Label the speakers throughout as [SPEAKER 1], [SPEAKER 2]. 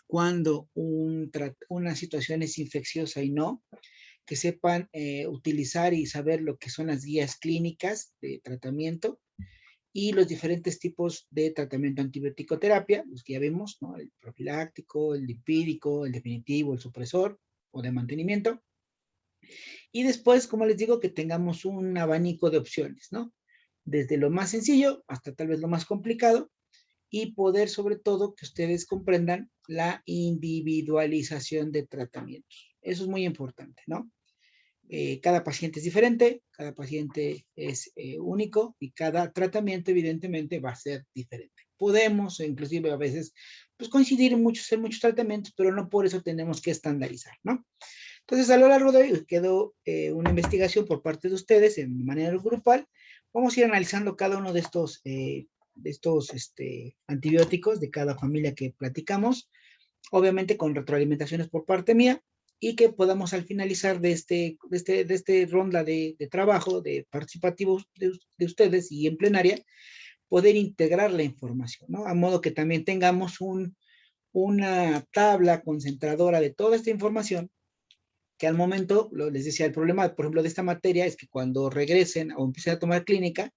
[SPEAKER 1] cuando una situación es infecciosa y no, que sepan utilizar y saber lo que son las guías clínicas de tratamiento y los diferentes tipos de tratamiento antibiótico-terapia, los que ya vemos, ¿no? El profiláctico, el lipídico, el definitivo, el supresor o de mantenimiento. Y después, como les digo, que tengamos un abanico de opciones, ¿no? Desde lo más sencillo hasta tal vez lo más complicado, y poder sobre todo que ustedes comprendan la individualización de tratamientos. Eso es muy importante, ¿no? Cada paciente es diferente, cada paciente es único y cada tratamiento evidentemente va a ser diferente. Podemos inclusive a veces pues, coincidir en muchos tratamientos, pero no por eso tenemos que estandarizar, ¿no? Entonces, a lo largo de hoy quedó una investigación por parte de ustedes en manera grupal. Vamos a ir analizando cada uno de estos antibióticos de cada familia que platicamos, obviamente con retroalimentaciones por parte mía, y que podamos al finalizar de este ronda de trabajo, de participativos de ustedes y en plenaria, poder integrar la información, ¿no? A modo que también tengamos una tabla concentradora de toda esta información, que al momento, les decía, el problema, por ejemplo, de esta materia es que cuando regresen o empiecen a tomar clínica,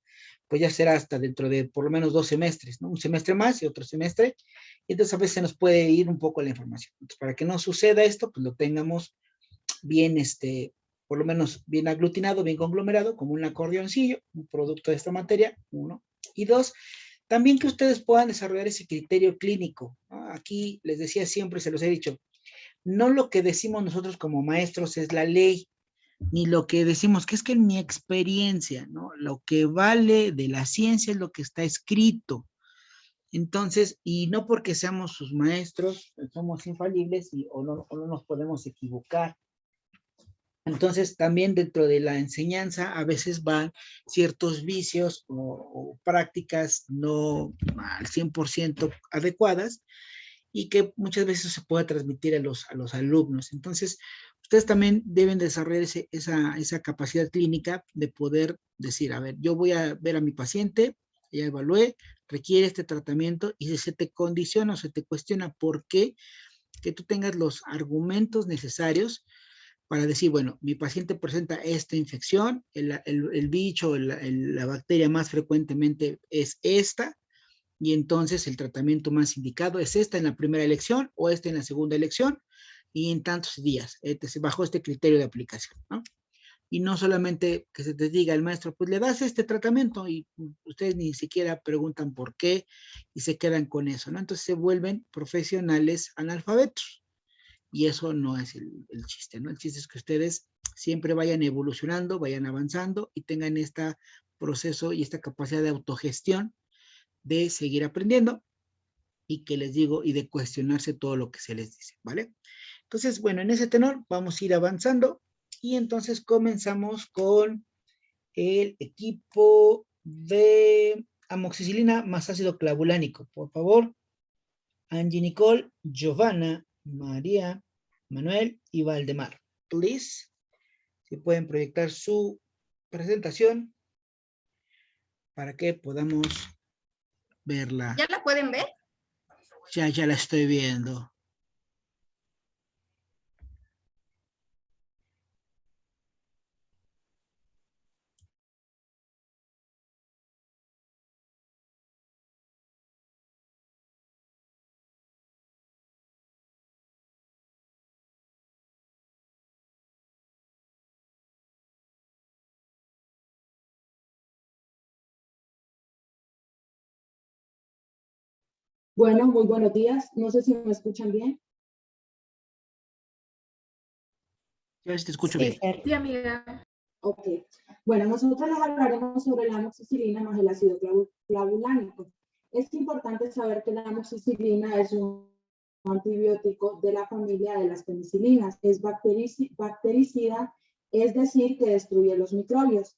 [SPEAKER 1] pues ya será hasta dentro de por lo menos 2 semestres, ¿no? Un semestre más y otro semestre, y entonces a veces se nos puede ir un poco la información. Entonces, para que no suceda esto, pues lo tengamos bien, por lo menos bien aglutinado, bien conglomerado, como un acordeoncillo, un producto de esta materia, 1. Y 2, también que ustedes puedan desarrollar ese criterio clínico, ¿no? Aquí les decía siempre, se los he dicho, no lo que decimos nosotros como maestros es la ley, ni lo que decimos, que es que en mi experiencia, ¿no? Lo que vale de la ciencia es lo que está escrito. Entonces, y no porque seamos sus maestros, somos infalibles o no nos podemos equivocar. Entonces, también dentro de la enseñanza a veces van ciertos vicios o prácticas no al 100% adecuadas, y que muchas veces se puede transmitir a los alumnos. Entonces, ustedes también deben desarrollar esa capacidad clínica de poder decir, a ver, yo voy a ver a mi paciente, ya evalué, requiere este tratamiento, y si se te condiciona o se te cuestiona por qué, que tú tengas los argumentos necesarios para decir, bueno, mi paciente presenta esta infección, el bicho, la bacteria más frecuentemente es esta, y entonces el tratamiento más indicado es esta en la primera elección o esta en la segunda elección y en tantos días, bajo este criterio de aplicación, ¿no? Y no solamente que se te diga el maestro, pues le das este tratamiento y ustedes ni siquiera preguntan por qué y se quedan con eso, ¿no? Entonces se vuelven profesionales analfabetos y eso no es el chiste, ¿no? El chiste es que ustedes siempre vayan evolucionando, vayan avanzando y tengan este proceso y esta capacidad de autogestión de seguir aprendiendo y que les digo, y de cuestionarse todo lo que se les dice, ¿vale? Entonces, bueno, en ese tenor vamos a ir avanzando y entonces comenzamos con el equipo de amoxicilina más ácido clavulánico. Por favor, Angie Nicole, Giovanna, María, Manuel y Valdemar. Please, si pueden proyectar su presentación para que podamos verla.
[SPEAKER 2] ¿Ya la pueden ver?
[SPEAKER 1] Ya la estoy viendo.
[SPEAKER 3] Bueno, muy buenos días. No sé si me escuchan bien.
[SPEAKER 1] Yo te escucho
[SPEAKER 2] Sí,
[SPEAKER 1] bien.
[SPEAKER 2] sí, amiga.
[SPEAKER 3] Ok. Bueno, nosotros les hablaremos sobre la amoxicilina más el ácido clavulánico. Es importante saber que la amoxicilina es un antibiótico de la familia de las penicilinas. Es bactericida, es decir, que destruye los microbios.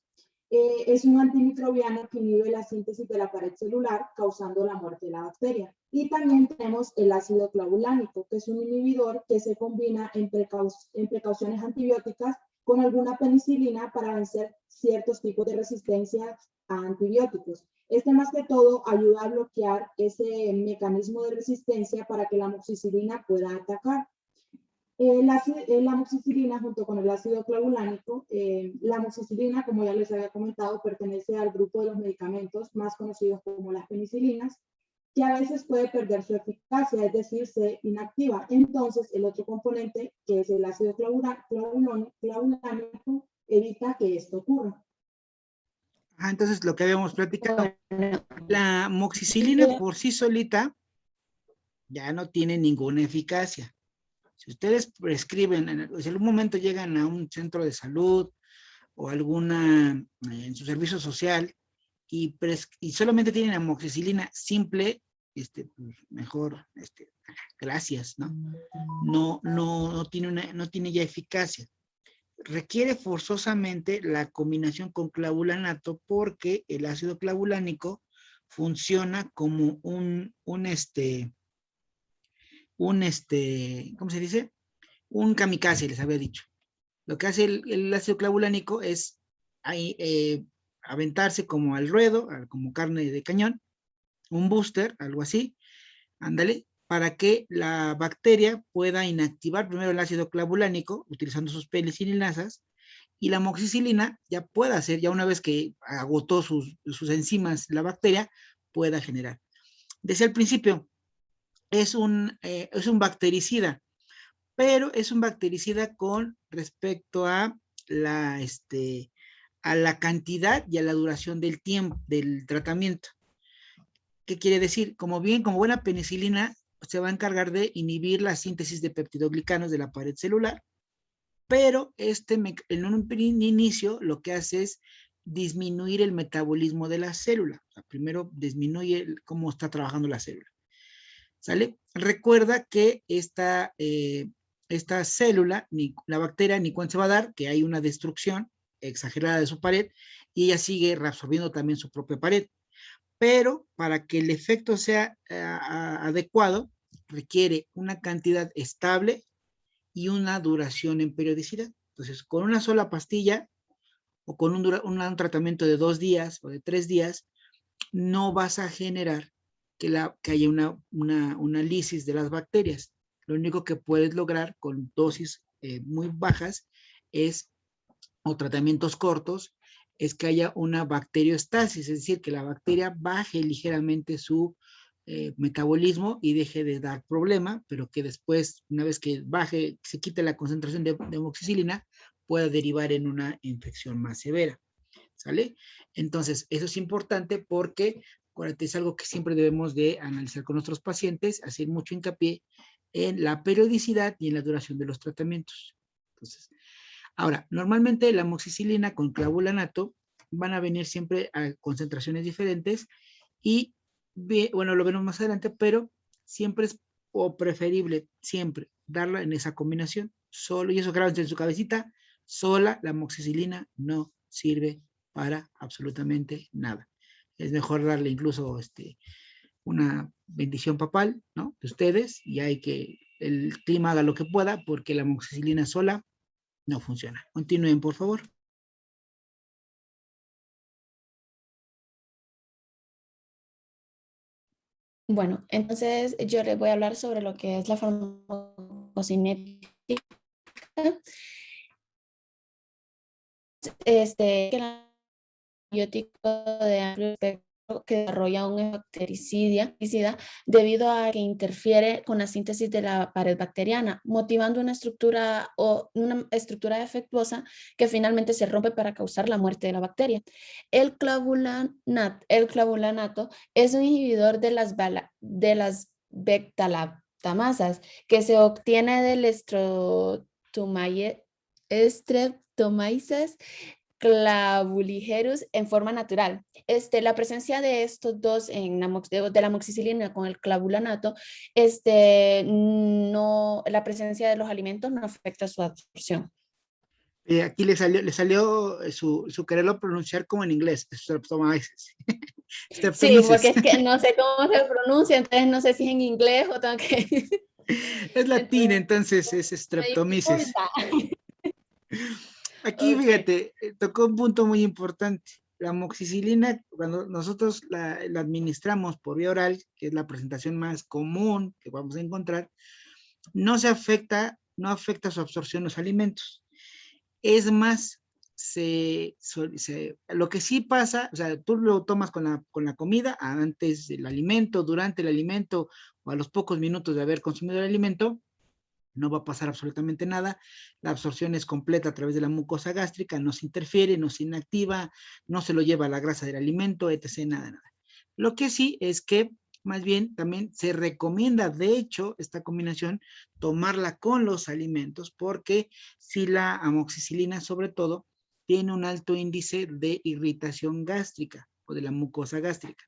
[SPEAKER 3] Es un antimicrobiano que inhibe la síntesis de la pared celular, causando la muerte de la bacteria. Y también tenemos el ácido clavulánico, que es un inhibidor que se combina en precauciones antibióticas con alguna penicilina para vencer ciertos tipos de resistencia a antibióticos. Este más que todo ayuda a bloquear ese mecanismo de resistencia para que la amoxicilina pueda atacar. La amoxicilina junto con el ácido clavulánico, la amoxicilina, como ya les había comentado, pertenece al grupo de los medicamentos más conocidos como las penicilinas, que a veces puede perder su eficacia, es decir, se inactiva. Entonces, el otro componente, que es el ácido clavulánico, evita que esto ocurra.
[SPEAKER 1] Entonces, lo que habíamos platicado,
[SPEAKER 2] Bueno,
[SPEAKER 1] la amoxicilina por sí solita ya no tiene ninguna eficacia. Si ustedes prescriben, si en algún momento llegan a un centro de salud o alguna, en su servicio social, y solamente tienen amoxicilina simple, pues mejor, gracias, ¿no? No tiene ya eficacia. Requiere forzosamente la combinación con clavulanato porque el ácido clavulánico funciona como ¿cómo se dice? Un kamikaze, les había dicho. Lo que hace el ácido clavulánico es aventarse como al ruedo, como carne de cañón, un booster, algo así, ándale, para que la bacteria pueda inactivar primero el ácido clavulánico utilizando sus penicinasas, y la amoxicilina ya pueda hacer, ya una vez que agotó sus enzimas la bacteria, pueda generar. Desde el principio, es un bactericida, pero es un bactericida con respecto a la cantidad y a la duración del tiempo del tratamiento. ¿Qué quiere decir? Como buena penicilina, se va a encargar de inhibir la síntesis de peptidoglicanos de la pared celular, pero en un inicio lo que hace es disminuir el metabolismo de la célula. O sea, primero disminuye cómo está trabajando la célula. ¿Sale? Recuerda que esta célula, la bacteria, ni cuenta se va a dar, que hay una destrucción exagerada de su pared, y ella sigue reabsorbiendo también su propia pared. Pero para que el efecto sea adecuado, requiere una cantidad estable y una duración en periodicidad. Entonces, con una sola pastilla o con un tratamiento de 2 días o de 3 días, no vas a generar que haya una lisis de las bacterias. Lo único que puedes lograr con dosis muy bajas o tratamientos cortos, es que haya una bacteriostasis, es decir, que la bacteria baje ligeramente su metabolismo y deje de dar problema, pero que después, una vez que baje, se quite la concentración de amoxicilina, pueda derivar en una infección más severa. ¿Sale? Entonces, eso es importante porque es algo que siempre debemos de analizar con nuestros pacientes, hacer mucho hincapié en la periodicidad y en la duración de los tratamientos. Entonces, ahora, normalmente la amoxicilina con clavulanato van a venir siempre a concentraciones diferentes y, bueno, lo veremos más adelante, pero siempre es preferible siempre darla en esa combinación, solo, y eso grábense en su cabecita, sola la amoxicilina no sirve para absolutamente nada. Es mejor darle incluso una bendición papal, ¿no? De ustedes, y hay que el clima haga lo que pueda, porque la amoxicilina sola no funciona. Continúen, por favor.
[SPEAKER 2] bueno, entonces yo les voy a hablar sobre lo que es la farmacocinética. Que el antibiótico de amplio espectro que desarrolla un bactericida debido a que interfiere con la síntesis de la pared bacteriana, motivando una estructura defectuosa que finalmente se rompe para causar la muerte de la bacteria. El clavulanato es un inhibidor de las beta-lactamasas que se obtiene del Streptomyces clavuligerus en forma natural. La presencia de estos dos de la amoxicilina con el clavulanato, la presencia de los alimentos no afecta su absorción.
[SPEAKER 1] Aquí le salió su quererlo pronunciar como en inglés, Streptomyces.
[SPEAKER 2] Sí, porque es que no sé cómo se pronuncia, entonces no sé si es en inglés o tengo que...
[SPEAKER 1] Es latín, entonces es Streptomyces. Aquí,
[SPEAKER 2] Ok.
[SPEAKER 1] fíjate, tocó un punto muy importante. La amoxicilina, cuando nosotros la administramos por vía oral, que es la presentación más común que vamos a encontrar, no afecta su absorción en los alimentos. Es más, lo que sí pasa, o sea, tú lo tomas con la comida, antes del alimento, durante el alimento o a los pocos minutos de haber consumido el alimento, no va a pasar absolutamente nada, la absorción es completa a través de la mucosa gástrica, no se interfiere, no se inactiva, no se lo lleva a la grasa del alimento, etc., nada, nada. Lo que sí es que más bien también se recomienda, de hecho, esta combinación, tomarla con los alimentos, porque si la amoxicilina, sobre todo, tiene un alto índice de irritación gástrica o de la mucosa gástrica.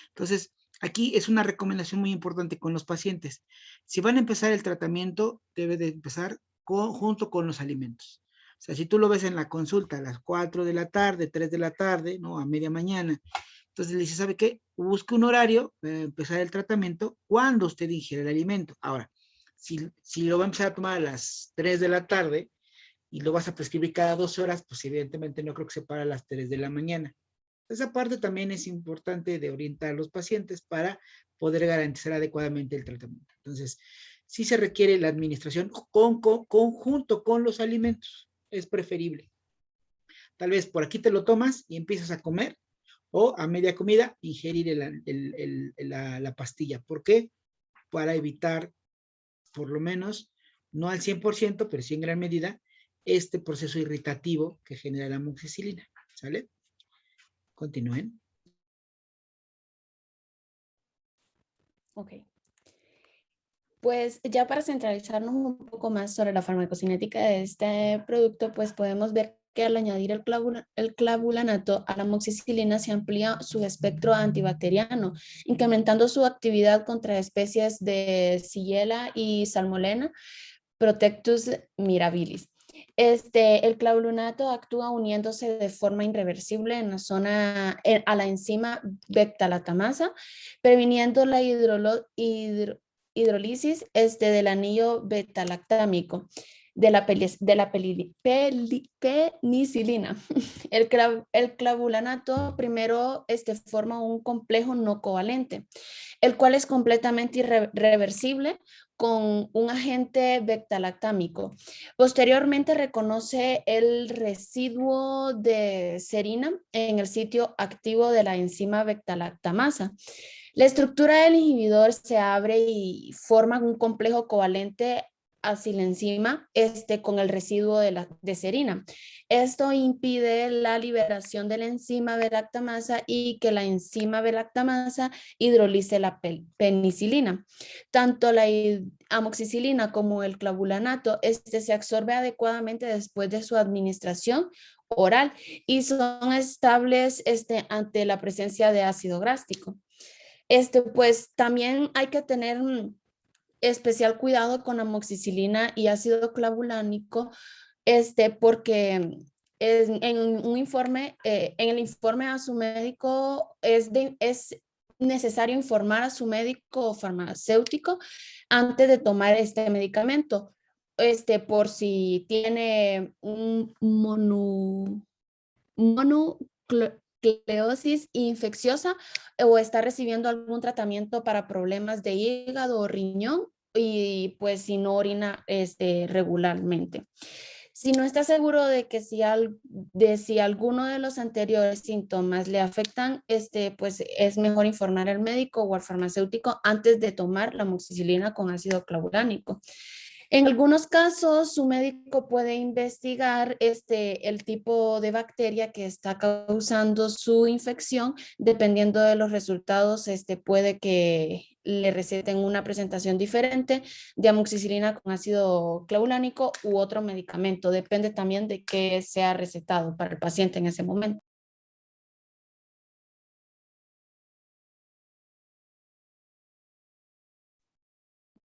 [SPEAKER 1] Entonces, aquí es una recomendación muy importante con los pacientes. Si van a empezar el tratamiento, debe de empezar junto con los alimentos. O sea, si tú lo ves en la consulta a las 4 de la tarde, 3 de la tarde, ¿no? A media mañana, entonces le dice, ¿sabe qué? Busque un horario para empezar el tratamiento cuando usted ingiere el alimento. Ahora, si lo va a empezar a tomar a las 3 de la tarde y lo vas a prescribir cada 12 horas, pues evidentemente no creo que se para a las 3 de la mañana. Esa parte también es importante de orientar a los pacientes para poder garantizar adecuadamente el tratamiento. Entonces, sí se requiere la administración conjunto con los alimentos, es preferible. Tal vez por aquí te lo tomas y empiezas a comer o a media comida ingerir la pastilla. ¿Por qué? Para evitar, por lo menos, no al 100%, pero sí en gran medida, este proceso irritativo que genera la amoxicilina. ¿Sale? Continúen.
[SPEAKER 2] Ok. Pues ya para centralizarnos un poco más sobre la farmacocinética de este producto, pues podemos ver que al añadir el clavulanato a la amoxicilina se amplía su espectro antibacteriano, incrementando su actividad contra especies de Shigella y Salmonella, Protectus mirabilis. El clavulanato actúa uniéndose de forma irreversible en la zona, a la enzima beta-lactamasa, previniendo la hidrólisis del anillo beta-lactámico de la penicilina. El clavulanato primero forma un complejo no covalente, el cual es completamente irreversible con un agente beta-lactámico. Posteriormente reconoce el residuo de serina en el sitio activo de la enzima beta-lactamasa. La estructura del inhibidor se abre y forma un complejo covalente hacia la enzima con el residuo de serina. Esto impide la liberación de la enzima beta-lactamasa y que la enzima beta-lactamasa hidrolice la penicilina. Tanto la amoxicilina como el clavulanato se absorbe adecuadamente después de su administración oral y son estables ante la presencia de ácido gástrico. Pues también hay que tener especial cuidado con amoxicilina y ácido clavulánico, porque en el informe a su médico es necesario informar a su médico o farmacéutico antes de tomar este medicamento, por si tiene un mononucleosis infecciosa o está recibiendo algún tratamiento para problemas de hígado o riñón y pues si no orina regularmente. Si no está seguro de que si alguno de los anteriores síntomas le afectan, pues es mejor informar al médico o al farmacéutico antes de tomar la amoxicilina con ácido clavulánico. En algunos casos, su médico puede investigar el tipo de bacteria que está causando su infección. Dependiendo de los resultados, puede que le receten una presentación diferente de amoxicilina con ácido clavulánico u otro medicamento. Depende también de qué sea recetado para el paciente en ese momento.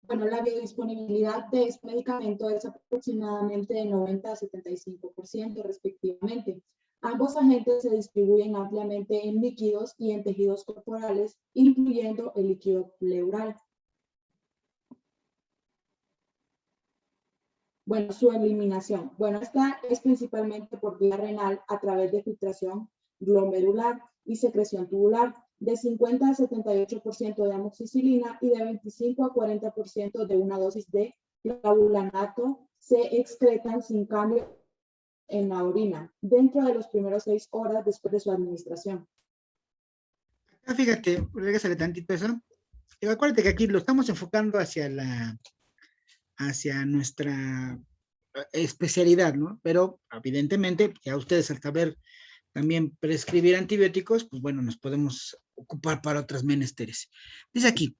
[SPEAKER 3] Bueno, la biodisponibilidad de este medicamento es aproximadamente de 90 a 75% respectivamente. Ambos agentes se distribuyen ampliamente en líquidos y en tejidos corporales, incluyendo el líquido pleural. Bueno, su eliminación. Bueno, esta es principalmente por vía renal a través de filtración glomerular y secreción tubular, de 50 a 78% de amoxicilina y de 25 a 40% de una dosis de clavulanato se excretan sin cambio en la orina dentro de los primeros 6 horas después de su administración.
[SPEAKER 1] Fíjate, regresale tantito eso. Acuérdate que aquí lo estamos enfocando hacia nuestra especialidad, ¿no? Pero evidentemente, ya ustedes al saber también prescribir antibióticos, pues bueno, nos podemos ocupar para otras menesteres. Dice aquí,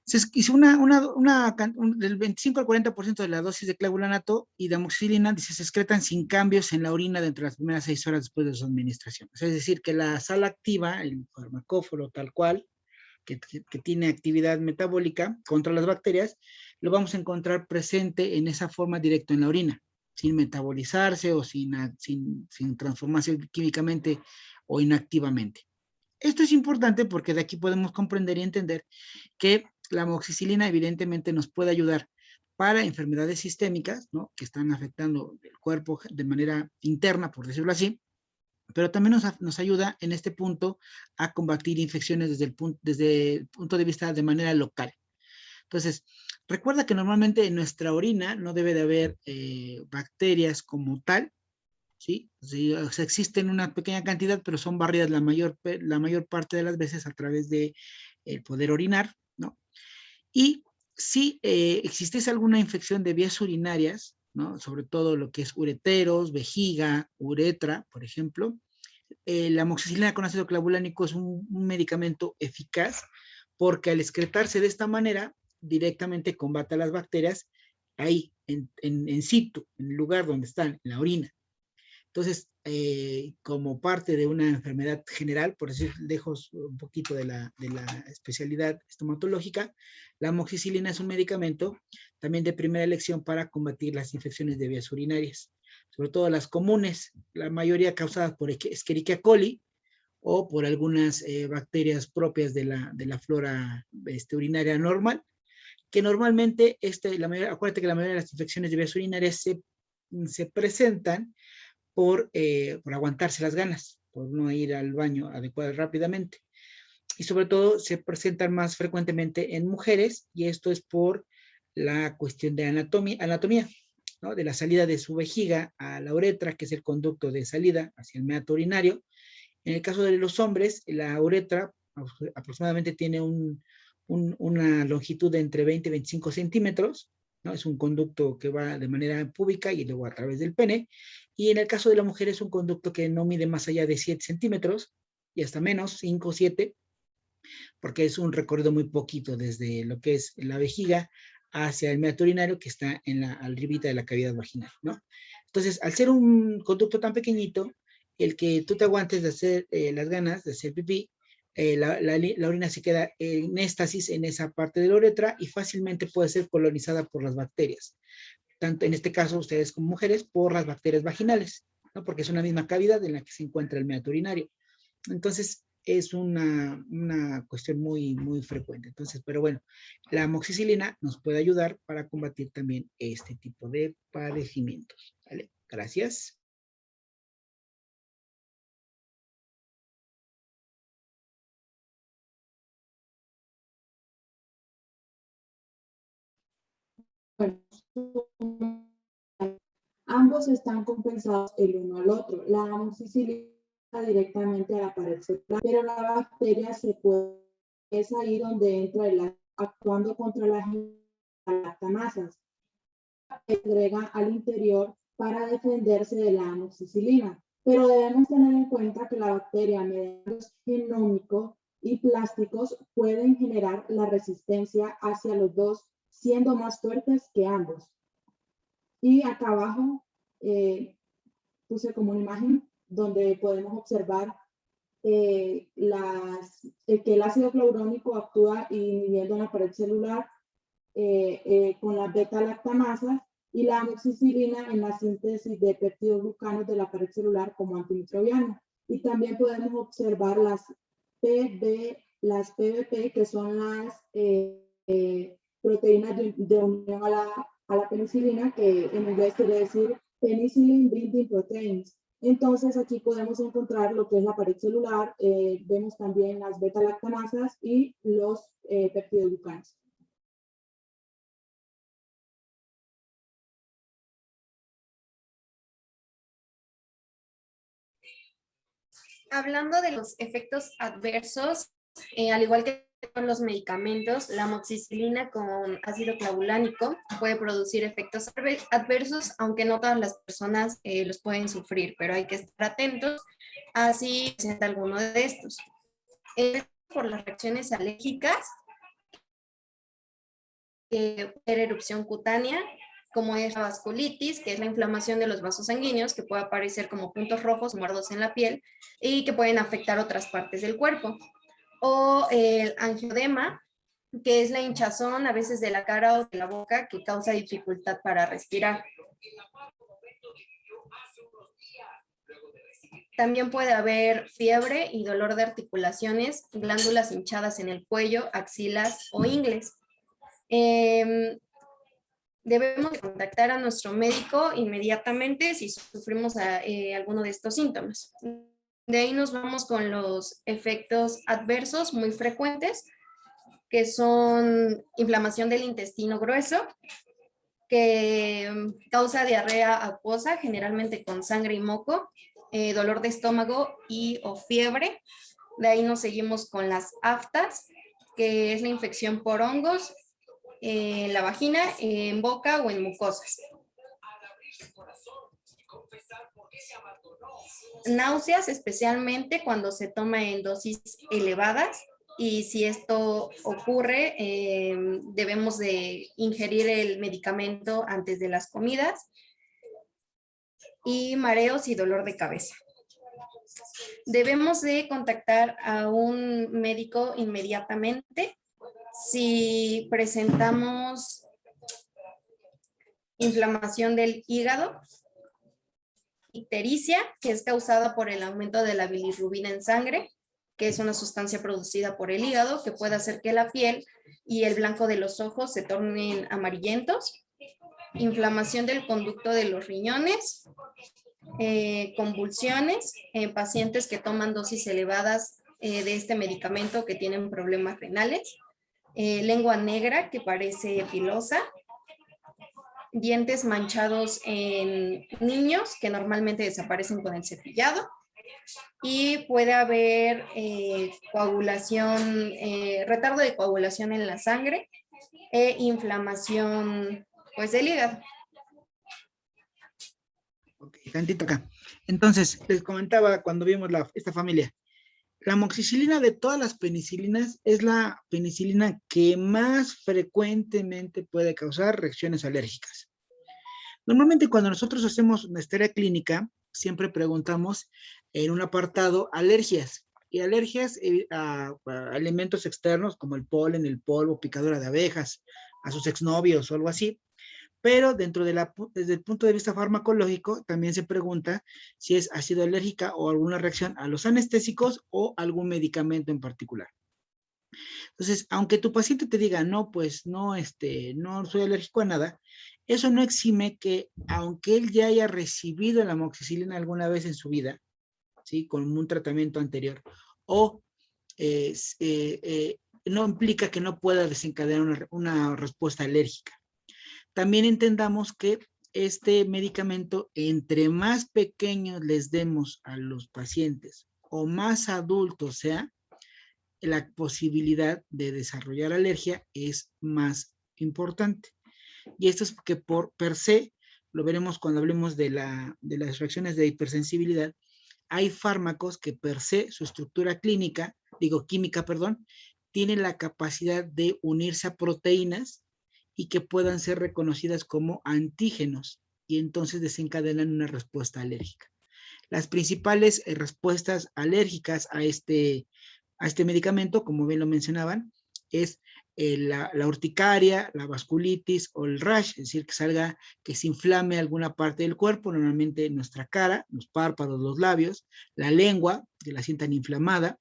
[SPEAKER 1] se hizo del 25 al 40% de la dosis de clavulanato y de amoxicilina, dice, se excretan sin cambios en la orina dentro de las primeras 6 horas después de su administración. Es decir, que la sal activa, el farmacóforo tal cual, que tiene actividad metabólica contra las bacterias, lo vamos a encontrar presente en esa forma directa en la orina, sin metabolizarse o sin transformarse químicamente o inactivamente. Esto es importante porque de aquí podemos comprender y entender que la amoxicilina evidentemente nos puede ayudar para enfermedades sistémicas, ¿no? Que están afectando el cuerpo de manera interna, por decirlo así, pero también nos ayuda en este punto a combatir infecciones desde el punto de vista de manera local. Entonces, recuerda que normalmente en nuestra orina no debe de haber bacterias como tal, ¿sí? O sea, existen una pequeña cantidad, pero son barridas la mayor parte de las veces a través de poder orinar, ¿no? Y si existiese alguna infección de vías urinarias, ¿no? Sobre todo lo que es ureteros, vejiga, uretra, por ejemplo, la amoxicilina con ácido clavulánico es un medicamento eficaz porque al excretarse de esta manera, directamente combate a las bacterias ahí, en situ, en el lugar donde están, en la orina. Entonces, como parte de una enfermedad general, por decir, lejos un poquito de la especialidad estomatológica, la amoxicilina es un medicamento también de primera elección para combatir las infecciones de vías urinarias, sobre todo las comunes, la mayoría causadas por Escherichia coli o por algunas bacterias propias de la flora urinaria normal, que normalmente, acuérdate que la mayoría de las infecciones de vías urinarias se presentan por aguantarse las ganas, por no ir al baño rápidamente. Y sobre todo se presentan más frecuentemente en mujeres, y esto es por la cuestión de anatomía, ¿no? De la salida de su vejiga a la uretra, que es el conducto de salida hacia el meato urinario. En el caso de los hombres, la uretra aproximadamente tiene una longitud de entre 20 y 25 centímetros, ¿no? Es un conducto que va de manera púbica y luego a través del pene. Y en el caso de la mujer es un conducto que no mide más allá de 7 centímetros y hasta menos, 5 o 7, porque es un recorrido muy poquito desde lo que es la vejiga hacia el meato urinario, que está arribita de la cavidad vaginal, ¿no? Entonces, al ser un conducto tan pequeñito, el que tú te aguantes de hacer las ganas de hacer pipí, la orina se queda en éstasis en esa parte de la uretra y fácilmente puede ser colonizada por las bacterias. Tanto en este caso, ustedes como mujeres, por las bacterias vaginales, ¿no? Porque es una misma cavidad en la que se encuentra el meato urinario. Entonces, es una cuestión muy, muy frecuente. Entonces, pero bueno, la amoxicilina nos puede ayudar para combatir también este tipo de padecimientos. ¿Vale? Gracias.
[SPEAKER 3] Bueno, ambos están compensados el uno al otro. La amoxicilina directamente a la pared celular, pero la bacteria es ahí donde entra actuando contra las lactamasas, que agrega al interior para defenderse de la amoxicilina. Pero debemos tener en cuenta que la bacteria, mediante los genómicos y plásticos, pueden generar la resistencia hacia los dos, siendo más fuertes que ambos. Y acá abajo puse como una imagen donde podemos observar que el ácido clorhídrico actúa inhibiendo en la pared celular con las beta-lactamasas y la amoxicilina en la síntesis de peptidoglucanos de la pared celular como antimicrobiano. Y también podemos observar las PBP, que son las proteínas de unión a la a la penicilina, que en inglés quiere decir Penicillin Binding Proteins. Entonces aquí podemos encontrar lo que es la pared celular, vemos también las beta-lactanasas y los peptidoglucanos.
[SPEAKER 4] Hablando de los efectos adversos, al igual que con los medicamentos, la amoxicilina con ácido clavulánico puede producir efectos adversos, aunque no todas las personas los pueden sufrir, pero hay que estar atentos a si presenta alguno de estos. Por las reacciones alérgicas, puede haber erupción cutánea, como es la vasculitis, que es la inflamación de los vasos sanguíneos, que puede aparecer como puntos rojos o mordos en la piel y que pueden afectar otras partes del cuerpo. O el angioedema, que es la hinchazón a veces de la cara o de la boca que causa dificultad para respirar. También puede haber fiebre y dolor de articulaciones, glándulas hinchadas en el cuello, axilas o ingles. Debemos contactar a nuestro médico inmediatamente si sufrimos alguno de estos síntomas. De ahí nos vamos con los efectos adversos muy frecuentes, que son inflamación del intestino grueso, que causa diarrea acuosa, generalmente con sangre y moco, dolor de estómago y o fiebre. De ahí nos seguimos con las aftas, que es la infección por hongos en la vagina, en boca o en mucosas. Náuseas, especialmente cuando se toma en dosis elevadas, y si esto ocurre, debemos de ingerir el medicamento antes de las comidas. Y mareos y dolor de cabeza. Debemos de contactar a un médico inmediatamente si presentamos inflamación del hígado, ictericia, que es causada por el aumento de la bilirrubina en sangre, que es una sustancia producida por el hígado que puede hacer que la piel y el blanco de los ojos se tornen amarillentos. Inflamación del conducto de los riñones, convulsiones en pacientes que toman dosis elevadas de este medicamento que tienen problemas renales, lengua negra que parece pilosa, dientes manchados en niños que normalmente desaparecen con el cepillado, y puede haber coagulación, retardo de coagulación en la sangre e inflamación pues del hígado.
[SPEAKER 1] Ok, tantito acá. Entonces, les comentaba cuando vimos esta familia, la amoxicilina de todas las penicilinas es la penicilina que más frecuentemente puede causar reacciones alérgicas. Normalmente cuando nosotros hacemos nuestra historia clínica, siempre preguntamos en un apartado alergias, y alergias a alimentos externos como el polen, el polvo, picadura de abejas, a sus exnovios o algo así. Pero desde el punto de vista farmacológico, también se pregunta si es ácido alérgica o alguna reacción a los anestésicos o algún medicamento en particular. Entonces, aunque tu paciente te diga, no, pues no, no soy alérgico a nada, eso no exime que, aunque él ya haya recibido la amoxicilina alguna vez en su vida, ¿sí? Con un tratamiento anterior, o no implica que no pueda desencadenar una respuesta alérgica. También entendamos que este medicamento, entre más pequeños les demos a los pacientes o más adultos sea, la posibilidad de desarrollar alergia es más importante. Y esto es porque por per se, lo veremos cuando hablemos de las reacciones de hipersensibilidad, hay fármacos que per se, su estructura química, tienen la capacidad de unirse a proteínas y que puedan ser reconocidas como antígenos y entonces desencadenan una respuesta alérgica. Las principales respuestas alérgicas a este medicamento, como bien lo mencionaban, es la urticaria, la vasculitis o el rash, es decir, que se inflame alguna parte del cuerpo, normalmente nuestra cara, los párpados, los labios, la lengua, que la sientan inflamada,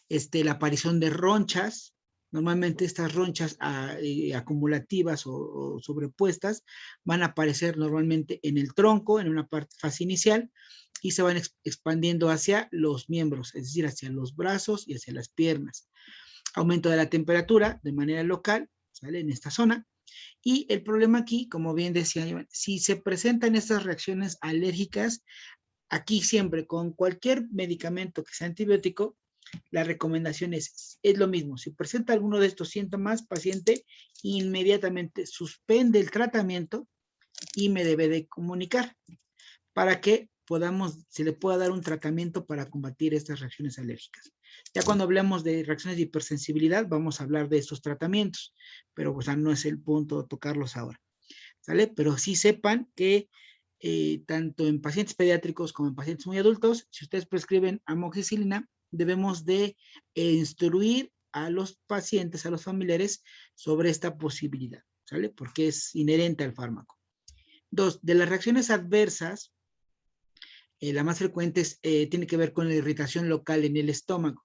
[SPEAKER 1] la aparición de ronchas, Normalmente estas ronchas acumulativas o sobrepuestas van a aparecer normalmente en el tronco, en una fase inicial, y se van expandiendo hacia los miembros, es decir, hacia los brazos y hacia las piernas. Aumento de la temperatura de manera local, ¿sale? En esta zona. Y el problema aquí, como bien decía Iván, si se presentan estas reacciones alérgicas, aquí siempre con cualquier medicamento que sea antibiótico, la recomendación es lo mismo. Si presenta alguno de estos síntomas, paciente inmediatamente suspende el tratamiento y me debe de comunicar para que se le pueda dar un tratamiento para combatir estas reacciones alérgicas. Ya cuando hablemos de reacciones de hipersensibilidad, vamos a hablar de estos tratamientos, pero o sea, no es el punto de tocarlos ahora, ¿sale? Pero sí sepan que tanto en pacientes pediátricos como en pacientes muy adultos, si ustedes prescriben amoxicilina, debemos de instruir a los pacientes, a los familiares, sobre esta posibilidad, ¿sale? Porque es inherente al fármaco. 2, de las reacciones adversas, la más frecuente tiene que ver con la irritación local en el estómago.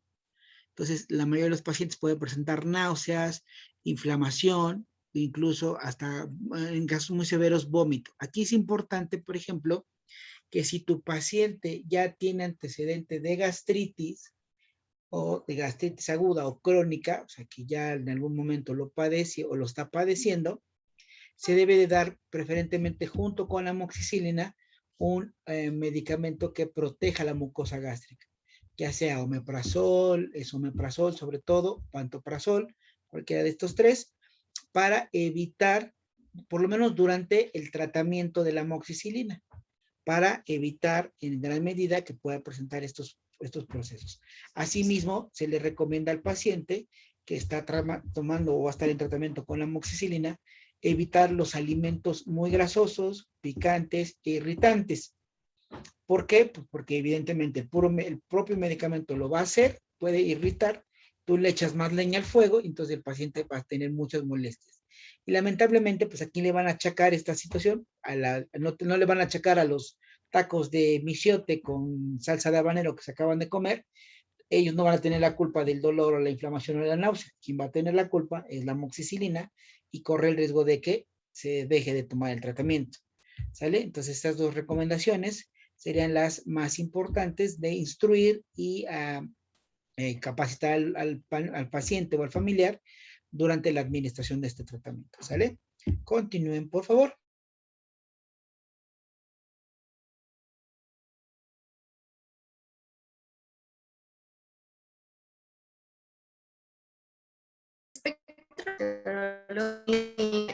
[SPEAKER 1] Entonces, la mayoría de los pacientes puede presentar náuseas, inflamación, incluso hasta en casos muy severos, vómito. Aquí es importante, por ejemplo, que si tu paciente ya tiene antecedente de gastritis o de gastritis aguda o crónica, o sea, que ya en algún momento lo padece o lo está padeciendo, se debe de dar preferentemente junto con la amoxicilina un medicamento que proteja la mucosa gástrica, ya sea omeprazol, esomeprazol sobre todo, pantoprazol, cualquiera de estos tres, para evitar, por lo menos durante el tratamiento de la amoxicilina, para evitar en gran medida que pueda presentar estos procesos. Asimismo, se le recomienda al paciente que está tomando o va a estar en tratamiento con la amoxicilina, evitar los alimentos muy grasosos, picantes e irritantes. ¿Por qué? Pues porque evidentemente el propio medicamento lo va a hacer, puede irritar, tú le echas más leña al fuego, entonces el paciente va a tener muchas molestias. Y lamentablemente, pues aquí le van a achacar esta situación, no le van a achacar a los tacos de michiote con salsa de habanero que se acaban de comer, ellos no van a tener la culpa del dolor o la inflamación o la náusea. Quien va a tener la culpa es la amoxicilina y corre el riesgo de que se deje de tomar el tratamiento. ¿Sale? Entonces, estas 2 recomendaciones serían las más importantes de instruir y capacitar al paciente o al familiar durante la administración de este tratamiento. ¿Sale? Continúen, por favor.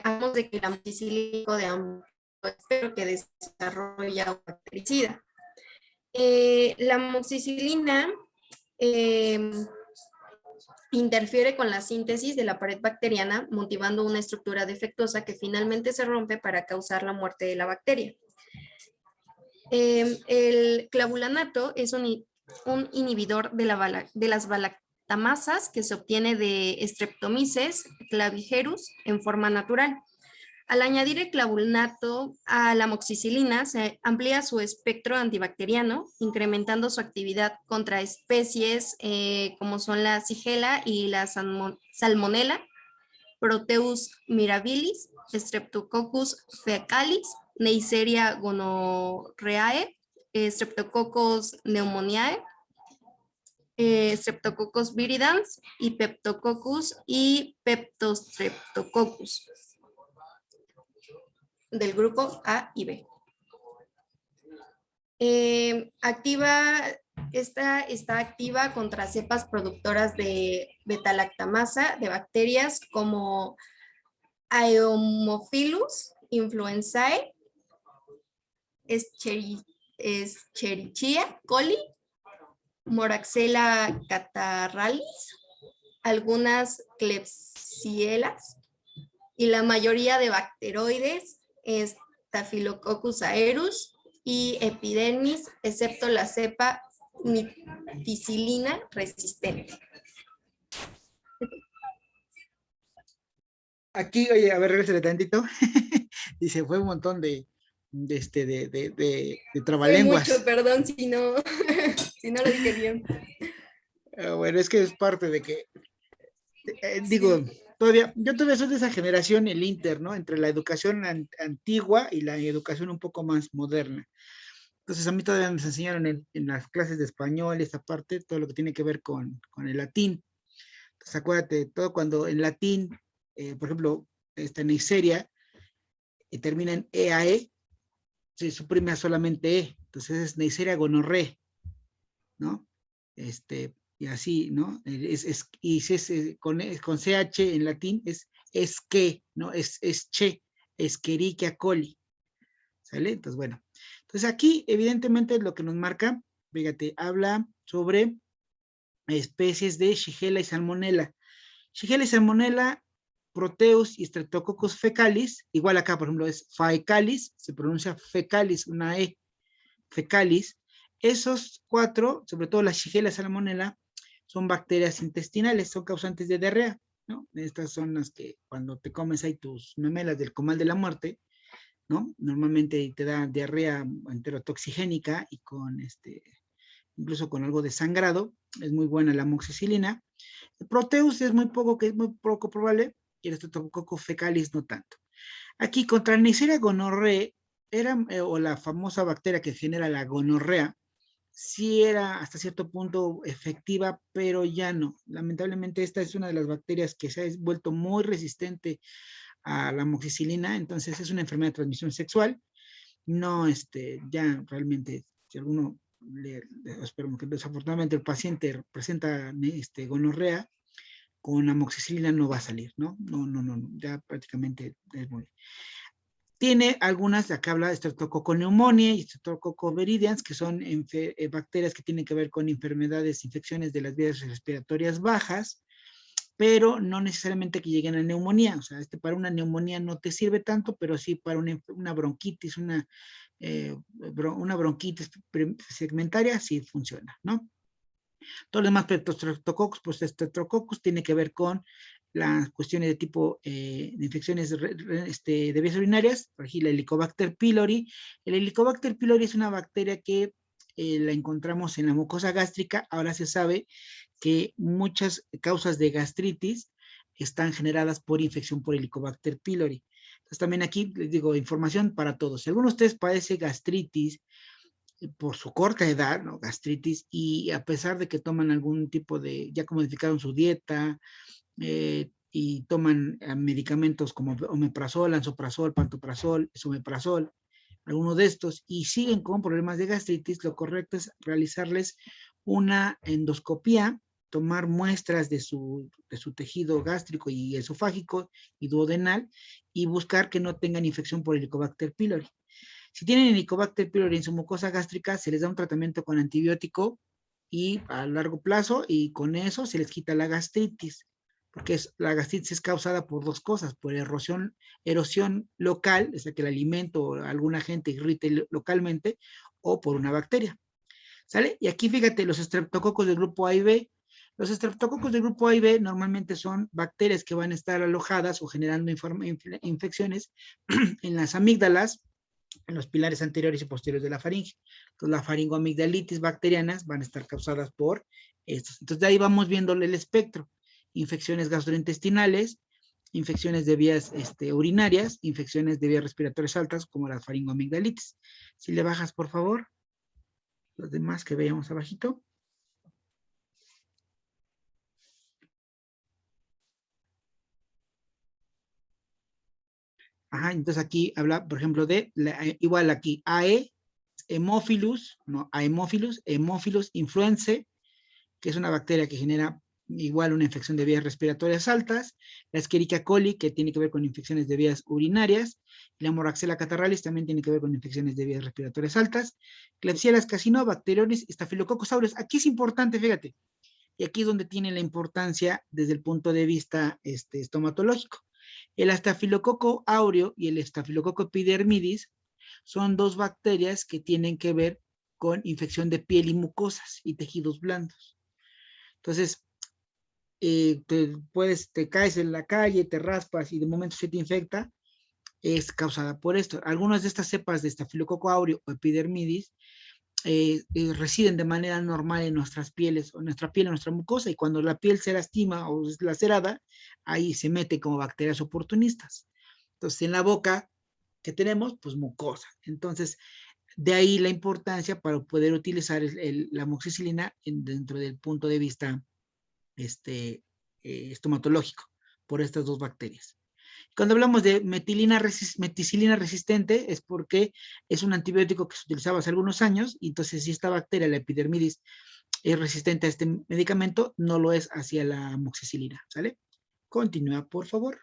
[SPEAKER 4] Hablamos de que el amoxicilina de ambos, espero que desarrolla un bactericida. La amoxicilina interfiere con la síntesis de la pared bacteriana, motivando una estructura defectuosa que finalmente se rompe para causar la muerte de la bacteria. El clavulanato es un inhibidor de las balactamasas que se obtiene de Streptomyces clavigerus en forma natural. Al añadir el clavulanato a la amoxicilina, se amplía su espectro antibacteriano, incrementando su actividad contra especies como son la Shigella y la Salmonella, Proteus mirabilis, Streptococcus fecalis, Neisseria gonorrhoeae, Streptococcus pneumoniae, Streptococcus viridans y Peptococcus y Peptostreptococcus del grupo A y B. Está activa contra cepas productoras de beta-lactamasa de bacterias como Haemophilus influenzae, Escherichia coli, Moraxella catarrhalis, algunas Klebsielas y la mayoría de bacteroides, Staphylococcus aureus y Epidermis, excepto la cepa niticilina resistente.
[SPEAKER 1] Aquí, oye, a ver, regrésale tantito. Dice, fue un montón de trabalenguas.
[SPEAKER 4] Fue mucho, perdón si no lo dije bien.
[SPEAKER 1] Bueno, es que es parte de que digo, yo todavía soy de esa generación, el inter, ¿no? Entre la educación antigua y la educación un poco más moderna. Entonces a mí todavía nos enseñaron en las clases de español, esta parte, todo lo que tiene que ver con el latín. Entonces acuérdate, todo cuando en latín, por ejemplo, Neisseria, termina en EAE, se suprime solamente E. Entonces es Neisseria gonorrhoeae, ¿no? Y así, ¿no? Y si es con CH en latín es que, ¿no? Es che, Escherichia coli, ¿sale? Entonces, bueno. Entonces aquí, evidentemente, lo que nos marca, fíjate, habla sobre especies de Shigella y Salmonella. Shigella y Salmonella, Proteus y Streptococcus fecalis, igual acá, por ejemplo, es faecalis, se pronuncia fecalis, una E, fecalis. Esos 4, sobre todo la Shigella y Salmonella, son bacterias intestinales, son causantes de diarrea, ¿no? Estas son las que cuando te comes ahí tus memelas del comal de la muerte, ¿no? Normalmente te da diarrea enterotoxigénica y con incluso con algo de sangrado. Es muy buena la amoxicilina. El Proteus es muy poco probable, y el Streptococcus fecalis no tanto. Aquí contra Neisseria gonorrhoeae o la famosa bacteria que genera la gonorrea, sí era hasta cierto punto efectiva, pero ya no. Lamentablemente esta es una de las bacterias que se ha vuelto muy resistente a la amoxicilina, entonces es una enfermedad de transmisión sexual. No, ya realmente, si alguno, espero que desafortunadamente el paciente presenta gonorrea, con amoxicilina no va a salir, ¿no? No, ya prácticamente es muy... Tiene algunas, acá habla de Streptococcus pneumoniae y Streptococcus viridans, que son bacterias que tienen que ver con enfermedades, infecciones de las vías respiratorias bajas, pero no necesariamente que lleguen a neumonía. O sea, para una neumonía no te sirve tanto, pero sí para una bronquitis, una bronquitis segmentaria sí funciona, ¿no? Todo lo demás, Streptococcus, pues Streptococcus tiene que ver con las cuestiones de tipo de infecciones de vías urinarias, por ejemplo, el Helicobacter pylori. El Helicobacter pylori es una bacteria que la encontramos en la mucosa gástrica. Ahora se sabe que muchas causas de gastritis están generadas por infección por Helicobacter pylori. Entonces también aquí les digo información para todos. Si alguno de ustedes padece gastritis, por su corta edad, ¿no? Gastritis, y a pesar de que toman algún tipo de, ya modificaron su dieta, y toman medicamentos como omeprazol, lansoprazol, pantoprazol, esomeprazol, alguno de estos, y siguen con problemas de gastritis, lo correcto es realizarles una endoscopía, tomar muestras de su tejido gástrico y esofágico y duodenal, y buscar que no tengan infección por Helicobacter pylori. Si tienen Helicobacter pylori en su mucosa gástrica, se les da un tratamiento con antibiótico y a largo plazo, y con eso se les quita la gastritis, porque la gastritis es causada por dos cosas, por erosión local, es que el alimento o algún agente irrite localmente, o por una bacteria. ¿Sale? Y aquí fíjate, los estreptococos del grupo A y B. Los estreptococos del grupo A y B normalmente son bacterias que van a estar alojadas o generando infecciones en las amígdalas, en los pilares anteriores y posteriores de la faringe. Entonces, la faringoamigdalitis bacterianas van a estar causadas por estos. Entonces, de ahí vamos viéndole el espectro. Infecciones gastrointestinales, infecciones de vías urinarias, infecciones de vías respiratorias altas, como la faringoamigdalitis. Si le bajas, por favor, los demás que veíamos abajito. Ajá, entonces aquí habla, por ejemplo, de, igual aquí, AE, Haemophilus, no, Haemophilus influenzae, que es una bacteria que genera igual una infección de vías respiratorias altas, la Escherichia coli, que tiene que ver con infecciones de vías urinarias, la Moraxella catarrhalis también tiene que ver con infecciones de vías respiratorias altas, Klebsiella caseinobacterioris, Staphylococcus aureus. Aquí es importante, fíjate, y aquí es donde tiene la importancia desde el punto de vista estomatológico. El Staphylococcus aureo y el Staphylococcus epidermidis son dos bacterias que tienen que ver con infección de piel y mucosas y tejidos blandos. Entonces, te caes en la calle, te raspas y de momento se te infecta, es causada por esto. Algunas de estas cepas de Staphylococcus aureus o epidermidis residen de manera normal en nuestras pieles, o en nuestra piel, en nuestra mucosa, y cuando la piel se lastima o es lacerada, ahí se mete como bacterias oportunistas. Entonces, en la boca que tenemos, pues mucosa. Entonces, de ahí la importancia para poder utilizar la amoxicilina dentro del punto de vista estomatológico, por estas dos bacterias. Cuando hablamos de meticilina resistente es porque es un antibiótico que se utilizaba hace algunos años, y entonces si esta bacteria, la epidermidis, es resistente a este medicamento, no lo es hacia la amoxicilina, ¿sale? Continúa, por favor.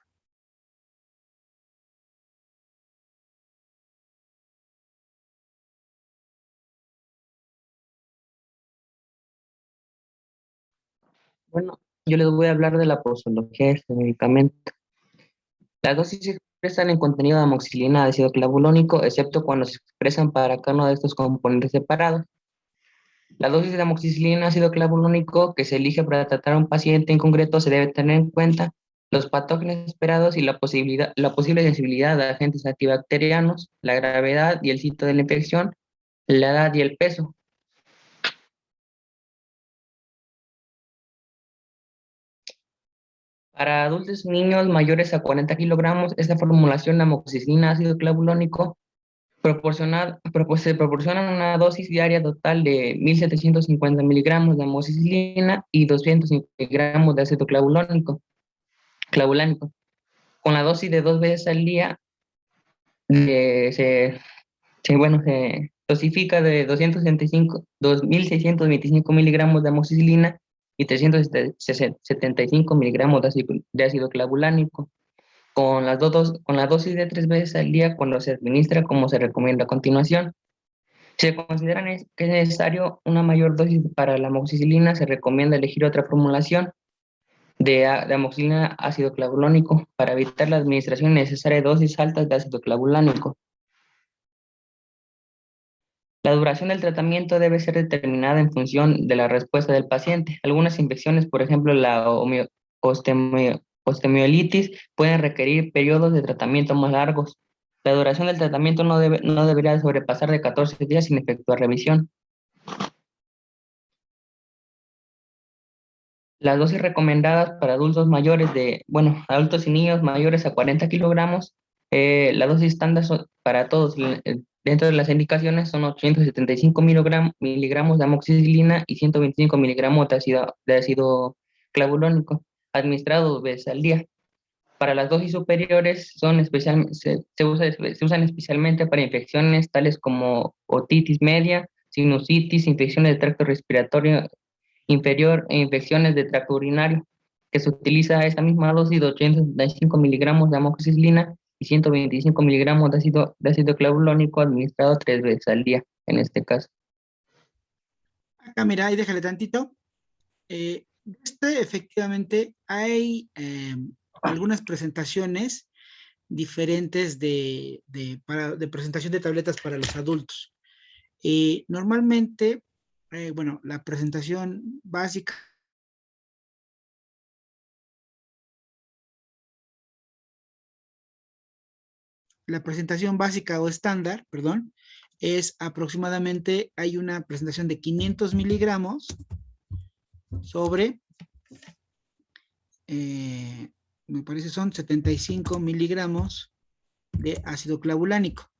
[SPEAKER 5] Bueno, yo les voy a hablar de la posología de este medicamento. Las dosis se expresan en contenido de amoxicilina de ácido clavulónico, excepto cuando se expresan para cada uno de estos componentes separados. La dosis de amoxicilina ácido clavulónico que se elige para tratar a un paciente en concreto se debe tener en cuenta los patógenos esperados y la posible sensibilidad de agentes antibacterianos, la gravedad y el sitio de la infección, la edad y el peso. Para adultos y niños mayores a 40 kilogramos, esta formulación de amoxicilina ácido clavulónico se proporciona una dosis diaria total de 1.750 miligramos de amoxicilina y 200 miligramos de ácido clavulánico. Con la dosis de 2 veces al día, se dosifica de 2.625 miligramos de amoxicilina y 375 miligramos de ácido clavulánico, con la dosis de 3 veces al día cuando se administra como se recomienda a continuación. Si se considera que es necesario una mayor dosis para la amoxicilina, se recomienda elegir otra formulación de amoxicilina ácido clavulónico para evitar la administración innecesaria de dosis altas de ácido clavulánico. La duración del tratamiento debe ser determinada en función de la respuesta del paciente. Algunas infecciones, por ejemplo la osteomielitis, pueden requerir periodos de tratamiento más largos. La duración del tratamiento no debería sobrepasar de 14 días sin efectuar revisión. Las dosis recomendadas para adultos adultos y niños mayores a 40 kilogramos, la dosis estándar para todos dentro de las indicaciones son 875 miligramos de amoxicilina y 125 miligramos de ácido clavulónico, administrado 2 veces al día. Para las dosis superiores se usan especialmente para infecciones tales como otitis media, sinusitis, infecciones de tracto respiratorio inferior e infecciones de tracto urinario, que se utiliza esta misma dosis de 875 miligramos de amoxicilina y 125 miligramos de ácido clavulónico administrado 3 veces al día, en este caso.
[SPEAKER 1] Acá, mira, ahí déjale tantito. Efectivamente, hay algunas presentaciones diferentes de presentación de tabletas para los adultos. Normalmente, la presentación básica o estándar, perdón, es aproximadamente, hay una presentación de 500 miligramos sobre, me parece son 75 miligramos de ácido clavulánico.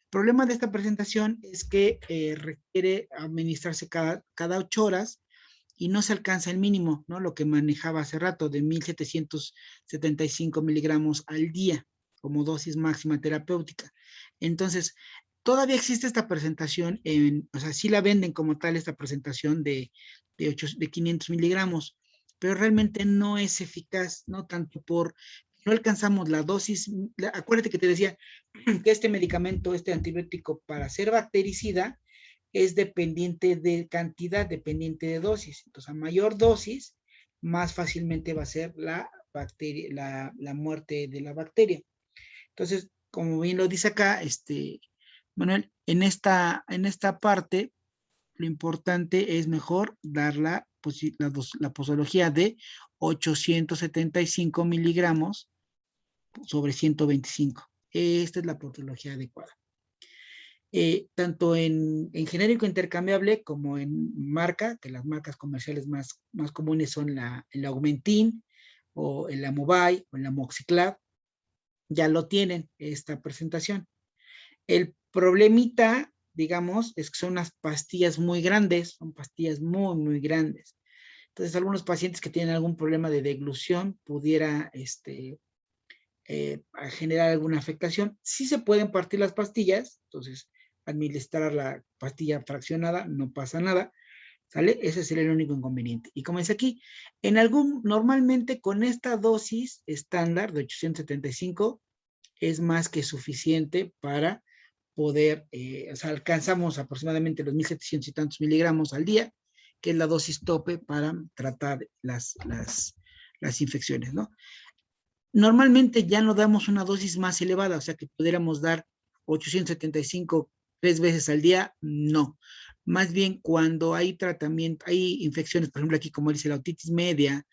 [SPEAKER 1] El problema de esta presentación es que requiere administrarse cada 8 horas y no se alcanza el mínimo, ¿no? Lo que manejaba hace rato, de 1.775 miligramos al día como dosis máxima terapéutica. Entonces, todavía existe esta presentación, o sea, sí la venden como tal esta presentación de 500 miligramos, pero realmente no es eficaz, no tanto no alcanzamos la dosis. Acuérdate que te decía que este medicamento, este antibiótico para ser bactericida, es dependiente de cantidad, dependiente de dosis. Entonces, a mayor dosis, más fácilmente va a ser la muerte de la bacteria. Entonces, como bien lo dice acá, Manuel, en esta parte, lo importante es mejor dar la posología de 875 miligramos sobre 125. Esta es la posología adecuada. tanto en genérico intercambiable como en marca, que las marcas comerciales más comunes son el Augmentin, o el Amovay, o el Amoxiclav, ya lo tienen esta presentación. El problemita, digamos, es que son unas pastillas muy grandes, son pastillas muy grandes. Entonces, algunos pacientes que tienen algún problema de deglución pudiera a generar alguna afectación. Sí se pueden partir las pastillas, entonces administrar la pastilla fraccionada, no pasa nada, ¿sale? Ese sería el único inconveniente. Y como dice aquí, normalmente con esta dosis estándar de 875 es más que suficiente para poder, o sea, alcanzamos aproximadamente los 1700 y tantos miligramos al día, que es la dosis tope para tratar las infecciones, ¿no? Normalmente ya no damos una dosis más elevada, o sea que pudiéramos dar 875 3 veces al día, no. Más bien cuando hay tratamiento, hay infecciones, por ejemplo aquí como dice la otitis media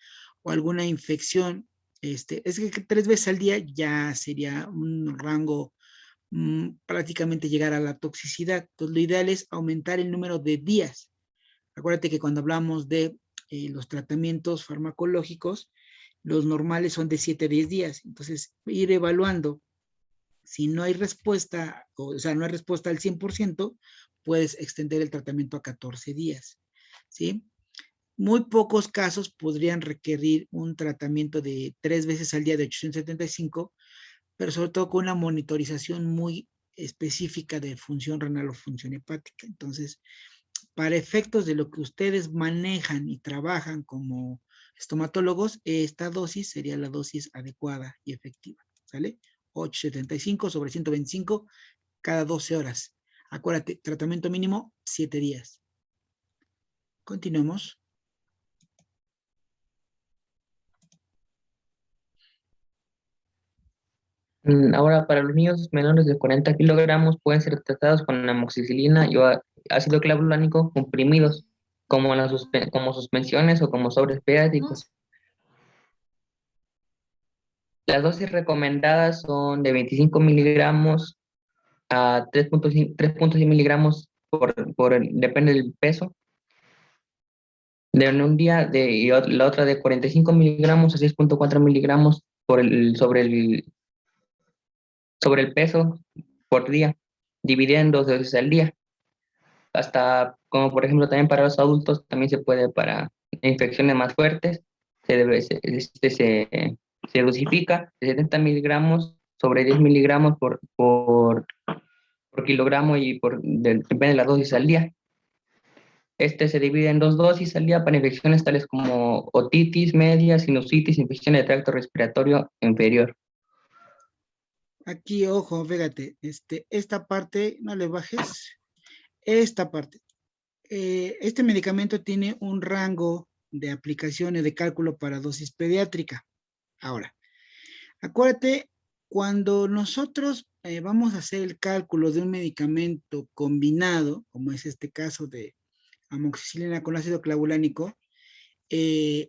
[SPEAKER 1] o alguna infección, es que 3 veces al día ya sería un rango prácticamente llegar a la toxicidad. Entonces lo ideal es aumentar el número de días. Acuérdate que cuando hablamos de los tratamientos farmacológicos, los normales son de 7 a 10 días. Entonces, ir evaluando. Si no hay respuesta, o sea, no hay respuesta al 100%, puedes extender el tratamiento a 14 días. ¿Sí? Muy pocos casos podrían requerir un tratamiento de 3 veces al día de 875, pero sobre todo con una monitorización muy específica de función renal o función hepática. Entonces, para efectos de lo que ustedes manejan y trabajan como estomatólogos, esta dosis sería la dosis adecuada y efectiva, ¿sale? 875 sobre 125 cada 12 horas. Acuérdate, tratamiento mínimo 7 días. Continuemos.
[SPEAKER 5] Ahora, para los niños menores de 40 kilogramos pueden ser tratados con amoxicilina y ácido clavulánico comprimidos, como suspensiones o como sobres pediátricos. Las dosis recomendadas son de 25 miligramos a 3.6 miligramos depende del peso, de un día, y la otra de 45 miligramos a 6.4 miligramos sobre el peso por día, dividida en 2 dosis al día. Hasta, como por ejemplo, también para los adultos, también se puede para infecciones más fuertes, se dosifica de 70 miligramos sobre 10 miligramos por kilogramo y depende de la dosis al día. Se divide en 2 dosis al día para infecciones tales como otitis media, sinusitis, infección de tracto respiratorio inferior.
[SPEAKER 1] Aquí, ojo, fíjate, esta parte, no le bajes, esta parte. Este medicamento tiene un rango de aplicaciones de cálculo para dosis pediátrica. Ahora, acuérdate, cuando nosotros vamos a hacer el cálculo de un medicamento combinado, como es este caso de amoxicilina con ácido clavulánico,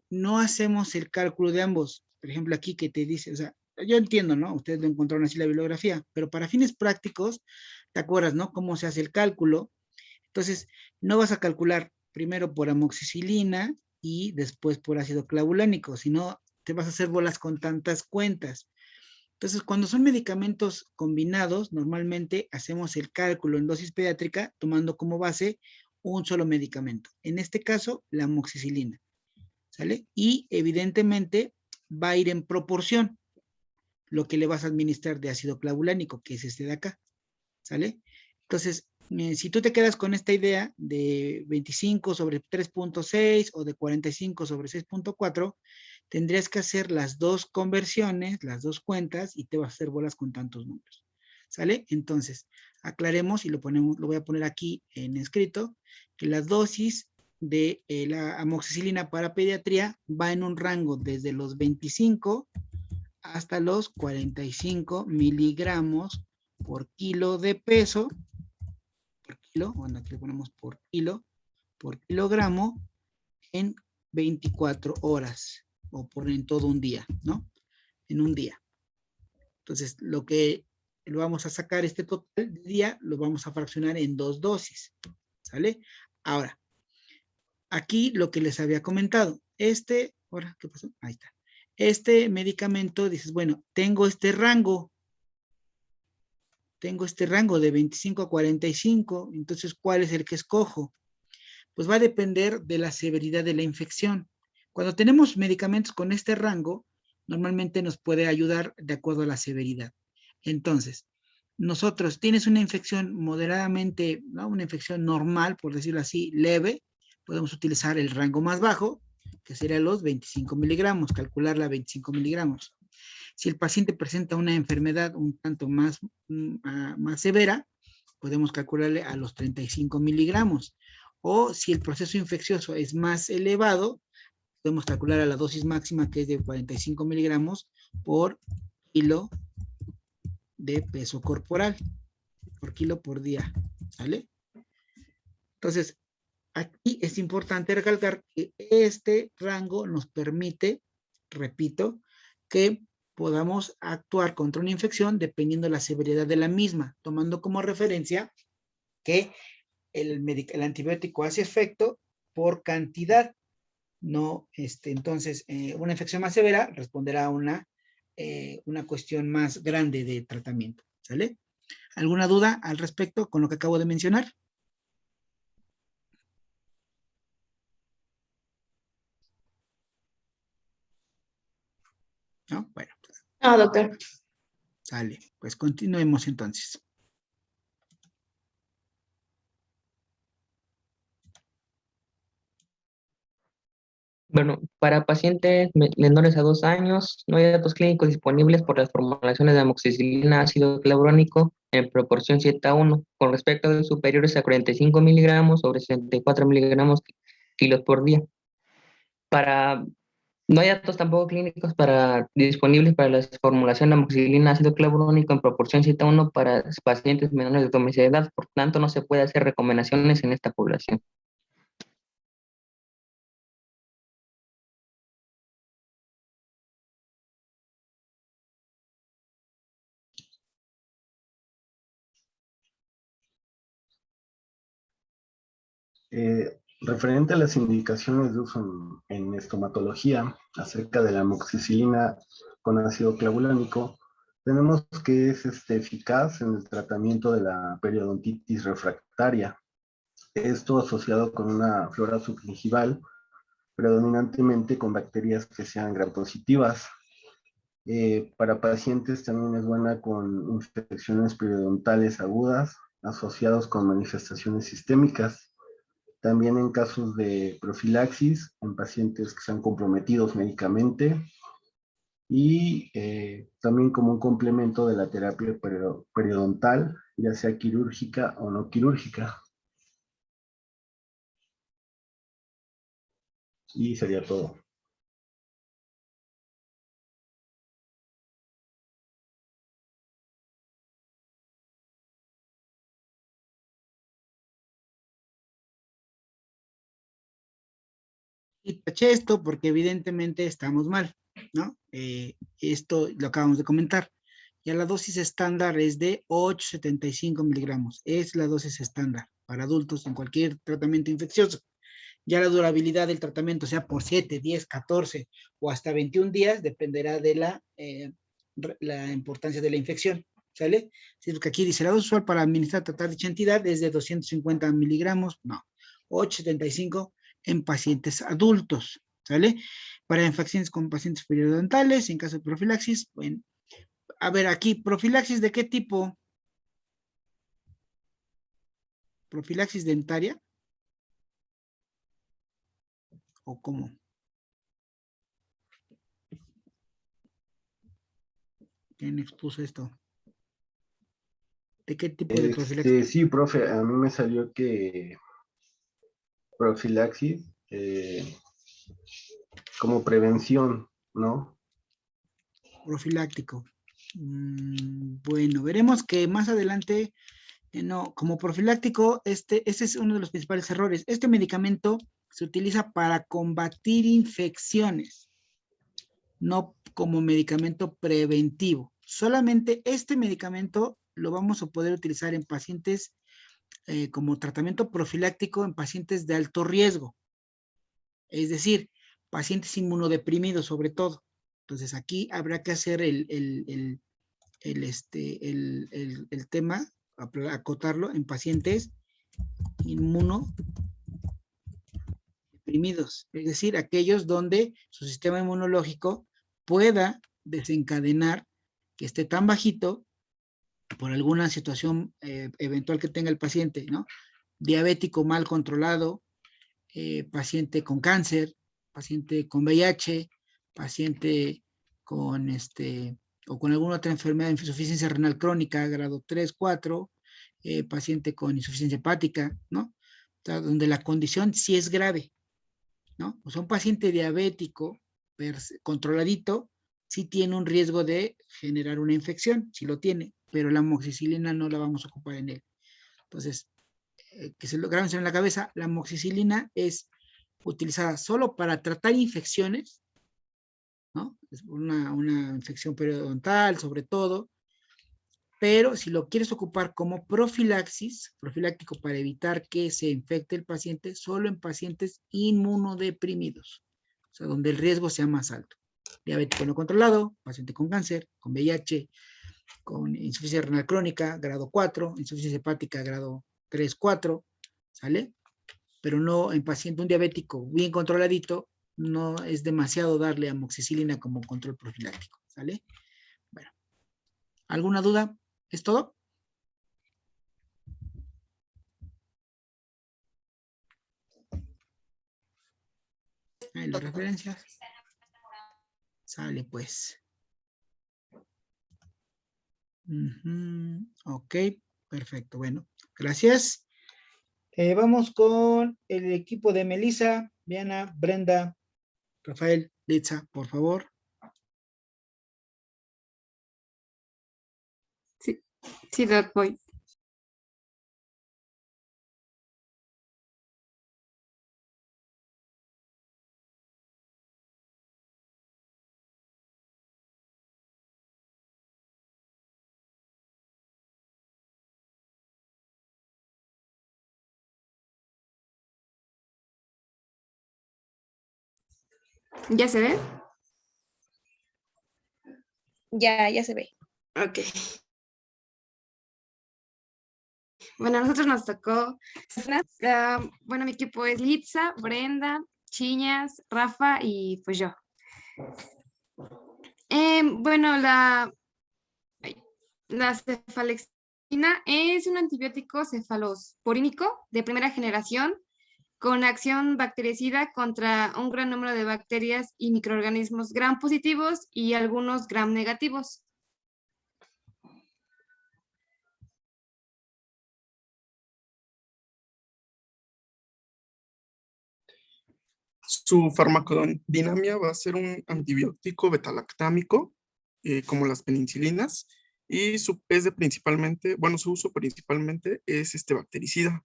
[SPEAKER 1] no hacemos el cálculo de ambos. Por ejemplo, aquí que te dice, o sea, yo entiendo, ¿no? Ustedes lo encontraron así en la bibliografía, pero para fines prácticos, ¿te acuerdas, no? Cómo se hace el cálculo. Entonces, no vas a calcular primero por amoxicilina y después por ácido clavulánico, sino te vas a hacer bolas con tantas cuentas. Entonces, cuando son medicamentos combinados, normalmente hacemos el cálculo en dosis pediátrica tomando como base un solo medicamento. En este caso, la amoxicilina, ¿sale? Y evidentemente va a ir en proporción lo que le vas a administrar de ácido clavulánico, que es este de acá, ¿sale? Entonces, si tú te quedas con esta idea de 25 sobre 3.6 o de 45 sobre 6.4, tendrías que hacer las dos conversiones, las dos cuentas, y te vas a hacer bolas con tantos números. ¿Sale? Entonces, aclaremos y lo voy a poner aquí en escrito, que la dosis de la amoxicilina para pediatría va en un rango desde los 25 hasta los 45 miligramos por kilo de peso, por kilo, bueno, aquí le ponemos por kilogramo, en 24 horas, o en todo un día, ¿no? En un día. Entonces, lo que lo vamos a sacar este total de día, lo vamos a fraccionar en 2 dosis, ¿sale? Ahora, aquí lo que les había comentado, ahora, ¿qué pasó? Ahí está. Este medicamento, dices, bueno, tengo este rango de 25 a 45, entonces, ¿cuál es el que escojo? Pues va a depender de la severidad de la infección. Cuando tenemos medicamentos con este rango, normalmente nos puede ayudar de acuerdo a la severidad. Entonces, nosotros, tienes una infección moderadamente, ¿no? Una infección normal, por decirlo así, leve, podemos utilizar el rango más bajo, que sería los 25 miligramos, calcularla a 25 miligramos. Si el paciente presenta una enfermedad un tanto más severa, podemos calcularle a los 35 miligramos. O si el proceso infeccioso es más elevado, podemos calcular a la dosis máxima, que es de 45 miligramos por kilo de peso corporal, por kilo por día, ¿sale? Entonces, aquí es importante recalcar que este rango nos permite, repito, que podamos actuar contra una infección dependiendo de la severidad de la misma, tomando como referencia que el antibiótico hace efecto por cantidad, no, entonces, una infección más severa responderá a una cuestión más grande de tratamiento, ¿sale? ¿Alguna duda al respecto con lo que acabo de mencionar? ¿No? Bueno,
[SPEAKER 4] No, doctor.
[SPEAKER 1] sale, pues continuemos entonces.
[SPEAKER 5] Bueno, para pacientes menores a 2 años, no hay datos clínicos disponibles por las formulaciones de amoxicilina ácido clavulónico en proporción 7:1, con respecto a dosis superiores a 45 miligramos sobre 64 miligramos kilos por día. No hay datos tampoco clínicos disponibles para la formulación de amoxicilina ácido clavulónico en proporción 7:1 para pacientes menores de 2 meses de edad, por tanto no se puede hacer recomendaciones en esta población.
[SPEAKER 6] Referente a las indicaciones de uso en estomatología acerca de la amoxicilina con ácido clavulánico, tenemos que es eficaz en el tratamiento de la periodontitis refractaria. Esto asociado con una flora subgingival, predominantemente con bacterias que sean gram positivas. Para pacientes también es buena con infecciones periodontales agudas asociados con manifestaciones sistémicas. También en casos de profilaxis, en pacientes que sean comprometidos médicamente, y también como un complemento de la terapia periodontal, ya sea quirúrgica o no quirúrgica. Y sería todo.
[SPEAKER 1] Y taché esto porque evidentemente estamos mal, ¿no? Esto lo acabamos de comentar. Ya la dosis estándar es de 8,75 miligramos. Es la dosis estándar para adultos en cualquier tratamiento infeccioso. Ya la durabilidad del tratamiento, sea por 7, 10, 14 o hasta 21 días, dependerá de la importancia de la infección, ¿sale? Si es que aquí dice, la dosis usual para administrar tratar dicha entidad es de 250 miligramos, no, 8,75 en pacientes adultos, ¿sale? Para infecciones con pacientes periodontales, en caso de profilaxis, bueno, a ver, aquí, ¿profilaxis de qué tipo? ¿Profilaxis dentaria? ¿O cómo? ¿Quién expuso esto? ¿De qué tipo de profilaxis?
[SPEAKER 6] Sí, profe, a mí me salió que profilaxis como prevención, ¿no?
[SPEAKER 1] Profiláctico. Bueno, veremos que más adelante, no, como profiláctico, ese es uno de los principales errores. Este medicamento se utiliza para combatir infecciones, no como medicamento preventivo. Solamente este medicamento lo vamos a poder utilizar en pacientes como tratamiento profiláctico en pacientes de alto riesgo, es decir, pacientes inmunodeprimidos sobre todo. Entonces aquí habrá que hacer el tema, acotarlo en pacientes inmunodeprimidos, es decir, aquellos donde su sistema inmunológico pueda desencadenar que esté tan bajito por alguna situación eventual que tenga el paciente, ¿no? Diabético mal controlado, paciente con cáncer, paciente con VIH, paciente con o con alguna otra enfermedad de insuficiencia renal crónica, grado 3, 4, paciente con insuficiencia hepática, ¿no? O sea, donde la condición sí es grave, ¿no? O sea, un paciente diabético controladito sí tiene un riesgo de generar una infección, sí lo tiene, pero la amoxicilina no la vamos a ocupar en él. Entonces, que se lo graben en la cabeza, la amoxicilina es utilizada solo para tratar infecciones, ¿no? Es una infección periodontal, sobre todo, pero si lo quieres ocupar como profiláctico para evitar que se infecte el paciente, solo en pacientes inmunodeprimidos, o sea, donde el riesgo sea más alto. Diabético no controlado, paciente con cáncer, con VIH, con insuficiencia renal crónica, grado 4, insuficiencia hepática, grado 3, 4, ¿sale? Pero no en paciente, un diabético bien controladito, no es demasiado darle amoxicilina como control profiláctico, ¿sale? Bueno, ¿alguna duda? ¿Es todo? Ahí las referencias. Sale pues. Ok, perfecto. Bueno, gracias. Vamos con el equipo de Melissa, Diana, Brenda, Rafael, Litza, por favor.
[SPEAKER 7] Sí, Doc, voy. ¿Ya se ve?
[SPEAKER 2] Ya se ve.
[SPEAKER 7] Ok. Bueno, a nosotros nos tocó, bueno, mi equipo es Litza, Brenda, Chiñas, Rafa y pues yo. Bueno, la cefalexina es un antibiótico cefalosporínico de primera generación con acción bactericida contra un gran número de bacterias y microorganismos gram positivos y algunos gram negativos.
[SPEAKER 8] Su farmacodinámica va a ser un antibiótico betalactámico, como las penicilinas, y su uso principalmente es bactericida.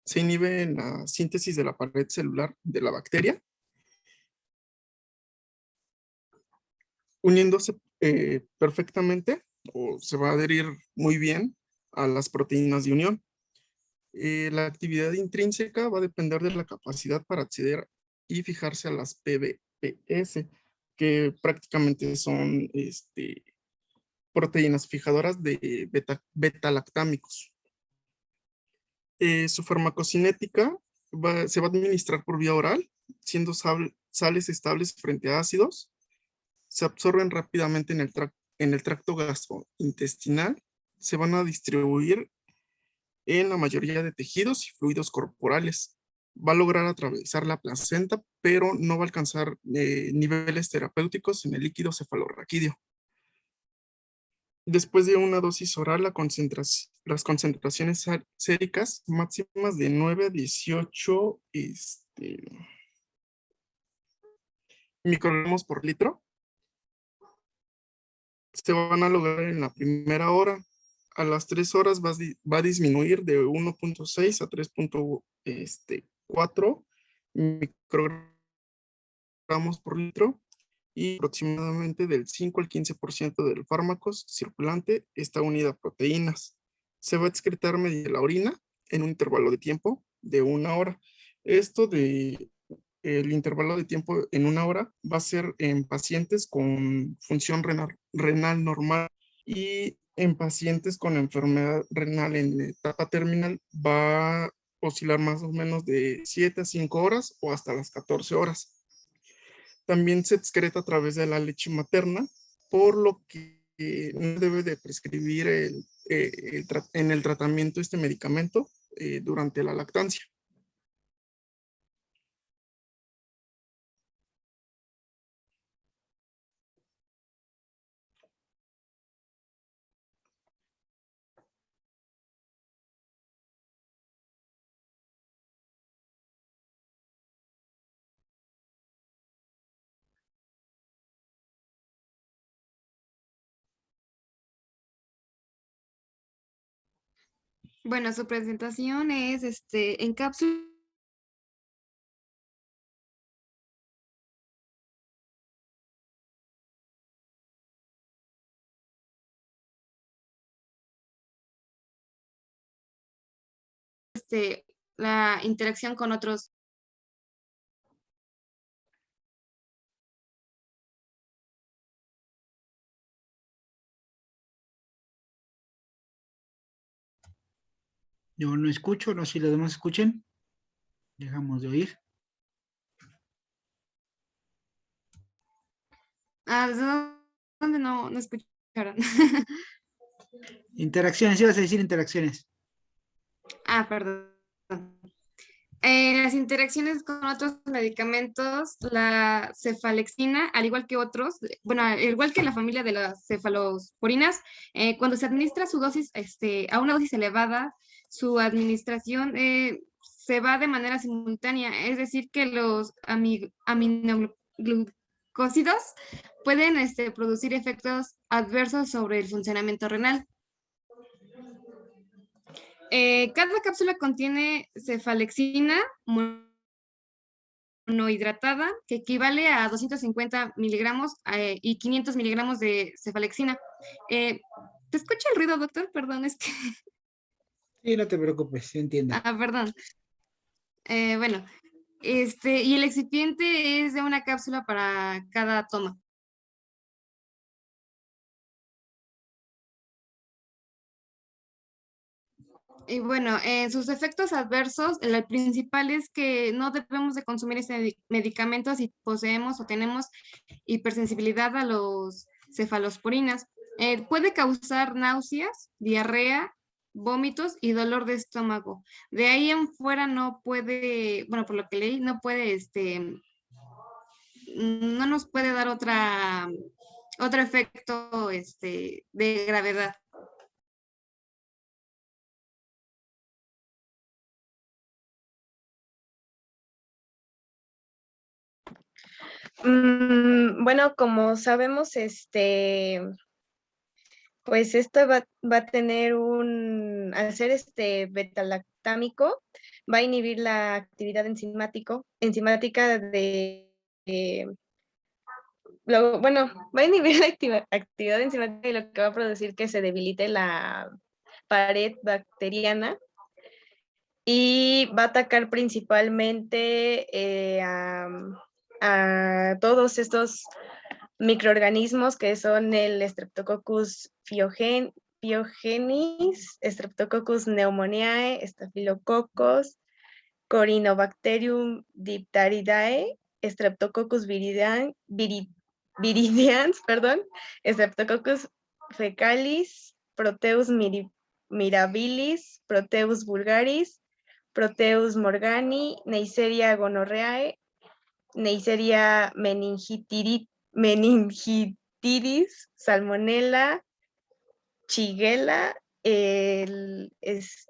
[SPEAKER 8] Se inhibe en la síntesis de la pared celular de la bacteria, uniéndose perfectamente, o se va a adherir muy bien a las proteínas de unión. La actividad intrínseca va a depender de la capacidad para acceder y fijarse a las PBPS, que prácticamente son proteínas fijadoras de beta-lactámicos. Su farmacocinética se va a administrar por vía oral, siendo sales estables frente a ácidos. Se absorben rápidamente en el tracto gastrointestinal. Se van a distribuir en la mayoría de tejidos y fluidos corporales. Va a lograr atravesar la placenta, pero no va a alcanzar niveles terapéuticos en el líquido cefalorraquídeo. Después de una dosis oral, las concentraciones séricas máximas de 9 a 18 microgramos por litro se van a lograr en la primera hora. A las 3 horas va a disminuir de 1.6 a 3.4 microgramos por litro y aproximadamente del 5 al 15% del fármaco circulante está unida a proteínas. Se va a excretar mediante la orina en un intervalo de tiempo de 1 hora. Esto de el intervalo de tiempo en 1 hora va a ser en pacientes con función renal normal, y en pacientes con enfermedad renal en etapa terminal va a oscilar más o menos de 7 a 5 horas o hasta las 14 horas. También se excreta a través de la leche materna, por lo que no debe de prescribir en el tratamiento este medicamento durante la lactancia.
[SPEAKER 7] Bueno, su presentación es en cápsula. La interacción con otros.
[SPEAKER 1] Yo no escucho, no sé si los demás escuchen. Dejamos de oír.
[SPEAKER 7] ¿Desde dónde no escucharon?
[SPEAKER 1] Interacciones, ibas a decir interacciones.
[SPEAKER 7] Perdón. Las interacciones con otros medicamentos, la cefalexina, al igual que otros, bueno, al igual que la familia de las cefalosporinas, cuando se administra su dosis a una dosis elevada, su administración se va de manera simultánea, es decir, que los aminoglucósidos pueden producir efectos adversos sobre el funcionamiento renal. Cada cápsula contiene cefalexina monohidratada, que equivale a 250 miligramos y 500 miligramos de cefalexina. ¿Te escucha el ruido, doctor? Perdón, es que...
[SPEAKER 1] Sí, no te preocupes, yo entiendo.
[SPEAKER 7] Perdón. Bueno, y el excipiente es de una cápsula para cada toma. Y bueno, sus efectos adversos, el principal es que no debemos de consumir este medicamento si poseemos o tenemos hipersensibilidad a los cefalosporinas. Puede causar náuseas, diarrea, vómitos y dolor de estómago. De ahí en fuera no puede, bueno, por lo que leí, no puede, no nos puede dar otro efecto, de gravedad.
[SPEAKER 9] Bueno, como sabemos, pues esto va a tener al ser betalactámico, va a inhibir la actividad enzimática va a inhibir la actividad enzimática, y lo que va a producir que se debilite la pared bacteriana, y va a atacar principalmente a todos estos microorganismos que son el Streptococcus pyogenes, Streptococcus pneumoniae, Staphylococcus, Corynebacterium dipteridae, Streptococcus viridians, Streptococcus fecalis, Proteus mirabilis, Proteus vulgaris, Proteus morgani, Neisseria gonorrhoeae, Neisseria meningitidis, Salmonella, Shigella,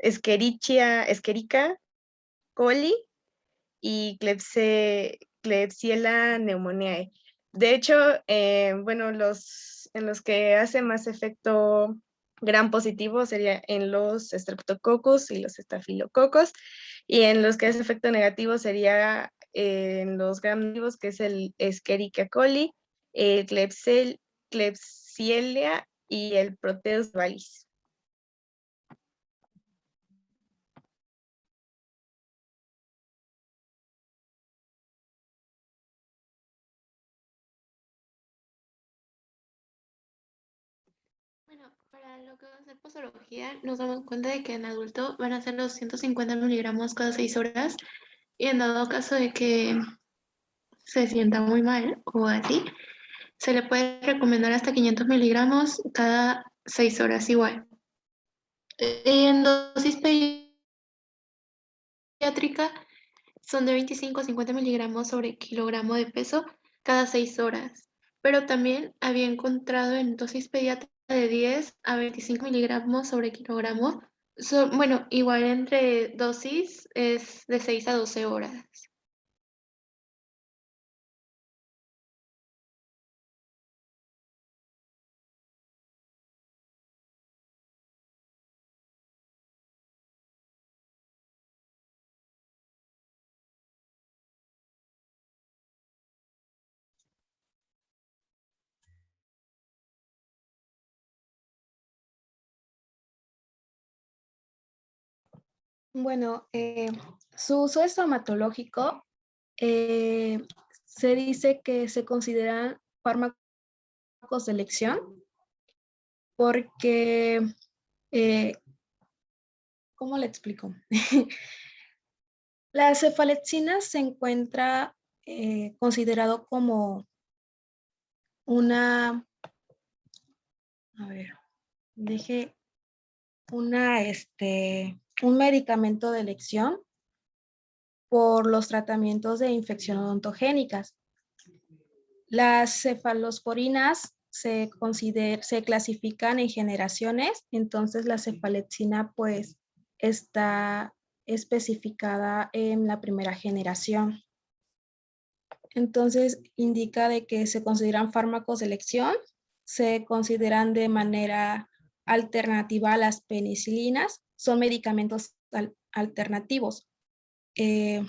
[SPEAKER 9] Escherichia coli y Klebsiella pneumoniae. De hecho, bueno, en los que hace más efecto gram positivo sería en los Streptococcus y los Staphylococcus, y en los que hace efecto negativo sería en los gram negativos, que es el Escherichia coli el Klebsiella y el Proteus vallis.
[SPEAKER 2] Bueno, para lo que va a ser posología, nos damos cuenta de que en adulto van a ser los 150 miligramos cada 6 horas y en dado caso de que se sienta muy mal o así, se le puede recomendar hasta 500 miligramos cada 6 horas igual. En dosis pediátrica son de 25 a 50 miligramos sobre kilogramo de peso cada 6 horas, pero también había encontrado en dosis pediátrica de 10 a 25 miligramos sobre kilogramo. Bueno, igual entre dosis es de 6 a 12 horas.
[SPEAKER 10] Bueno, su uso estomatológico se dice que se consideran fármacos de elección porque, ¿cómo le explico? La cefalexina se encuentra considerado como una, a ver, dije, un medicamento de elección por los tratamientos de infección odontogénicas. Las cefalosporinas se clasifican en generaciones, entonces la cefalexina pues está especificada en la primera generación. Entonces indica de que se consideran fármacos de elección, se consideran de manera alternativa a las penicilinas, son medicamentos alternativos. Se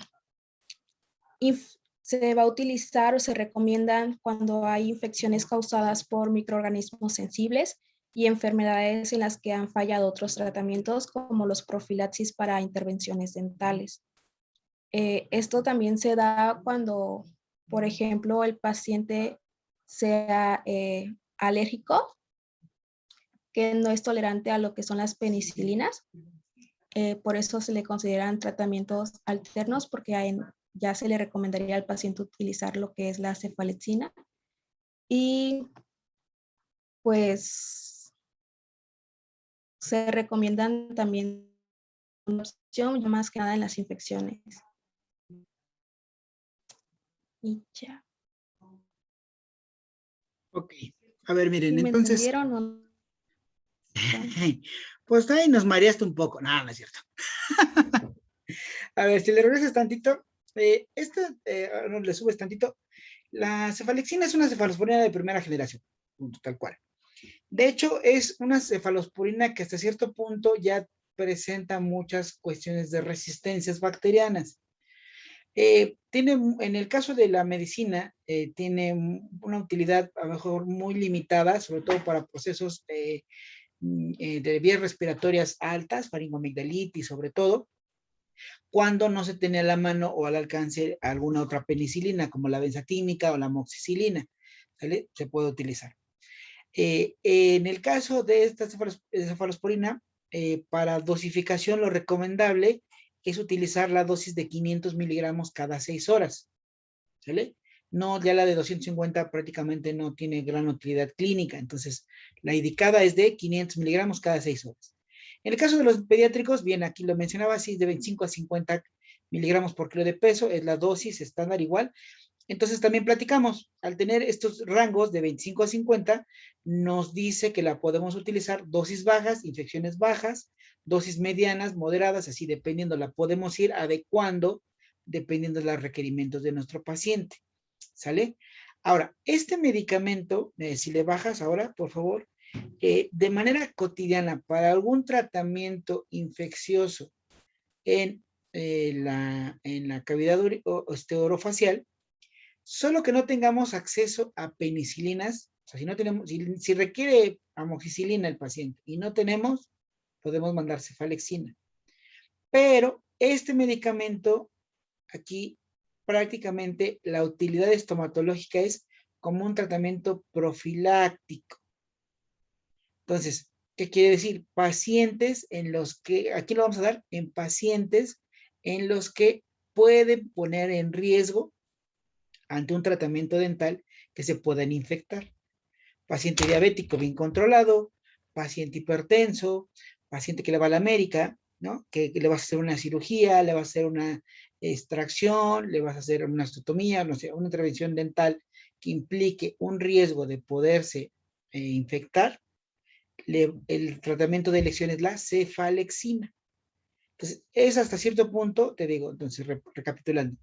[SPEAKER 10] va a utilizar o se recomiendan cuando hay infecciones causadas por microorganismos sensibles y enfermedades en las que han fallado otros tratamientos como los profilaxis para intervenciones dentales. Esto también se da cuando, por ejemplo, el paciente sea alérgico, que no es tolerante a lo que son las penicilinas. Por eso se le consideran tratamientos alternos porque ya se le recomendaría al paciente utilizar lo que es la cefalexina. Y pues se recomiendan también una opción más que nada en las infecciones. Y ya.
[SPEAKER 1] Ok, a ver, miren,
[SPEAKER 10] ¿Sí me
[SPEAKER 1] entonces,
[SPEAKER 10] entendieron o no?
[SPEAKER 1] pues ahí nos mareaste un poco. No, no es cierto. A ver, si le regresas tantito, no le subes tantito. La cefalexina es una cefalosporina de primera generación, punto, tal cual. De hecho, es una cefalosporina que hasta cierto punto ya presenta muchas cuestiones de resistencias bacterianas. En el caso de la medicina, tiene una utilidad a lo mejor muy limitada, sobre todo para procesos de vías respiratorias altas, faringoamigdalitis sobre todo, cuando no se tenía a la mano o al alcance alguna otra penicilina, como la benzatínica o la amoxicilina, ¿sale? Se puede utilizar. En el caso de esta cefalosporina, para dosificación lo recomendable es utilizar la dosis de 500 miligramos cada 6 horas, ¿sale? No, ya la de 250 prácticamente no tiene gran utilidad clínica, entonces la indicada es de 500 miligramos cada 6 horas. En el caso de los pediátricos, bien, aquí lo mencionaba, sí, es de 25 a 50 miligramos por kilo de peso, es la dosis estándar igual. Entonces también platicamos, al tener estos rangos de 25 a 50, nos dice que la podemos utilizar dosis bajas, infecciones bajas, dosis medianas, moderadas, así dependiendo, la podemos ir adecuando dependiendo de los requerimientos de nuestro paciente, ¿sale? Ahora, este medicamento, si le bajas ahora, por favor, de manera cotidiana para algún tratamiento infeccioso en la cavidad orofacial, Solo que no tengamos acceso a penicilinas, o sea, si no tenemos, si requiere amoxicilina el paciente y no tenemos, podemos mandar cefalexina. Pero este medicamento, aquí prácticamente la utilidad estomatológica es como un tratamiento profiláctico. Entonces, ¿qué quiere decir? Pacientes en los que, aquí lo vamos a dar en pacientes en los que pueden poner en riesgo ante un tratamiento dental que se puedan infectar. Paciente diabético bien controlado, paciente hipertenso, paciente que le va a la América, ¿no? Que le vas a hacer una cirugía, le vas a hacer una extracción, le vas a hacer una osteotomía, no sé, una intervención dental que implique un riesgo de poderse infectar, el tratamiento de elección es la cefalexina. Entonces, es hasta cierto punto, te digo, entonces, recapitulando,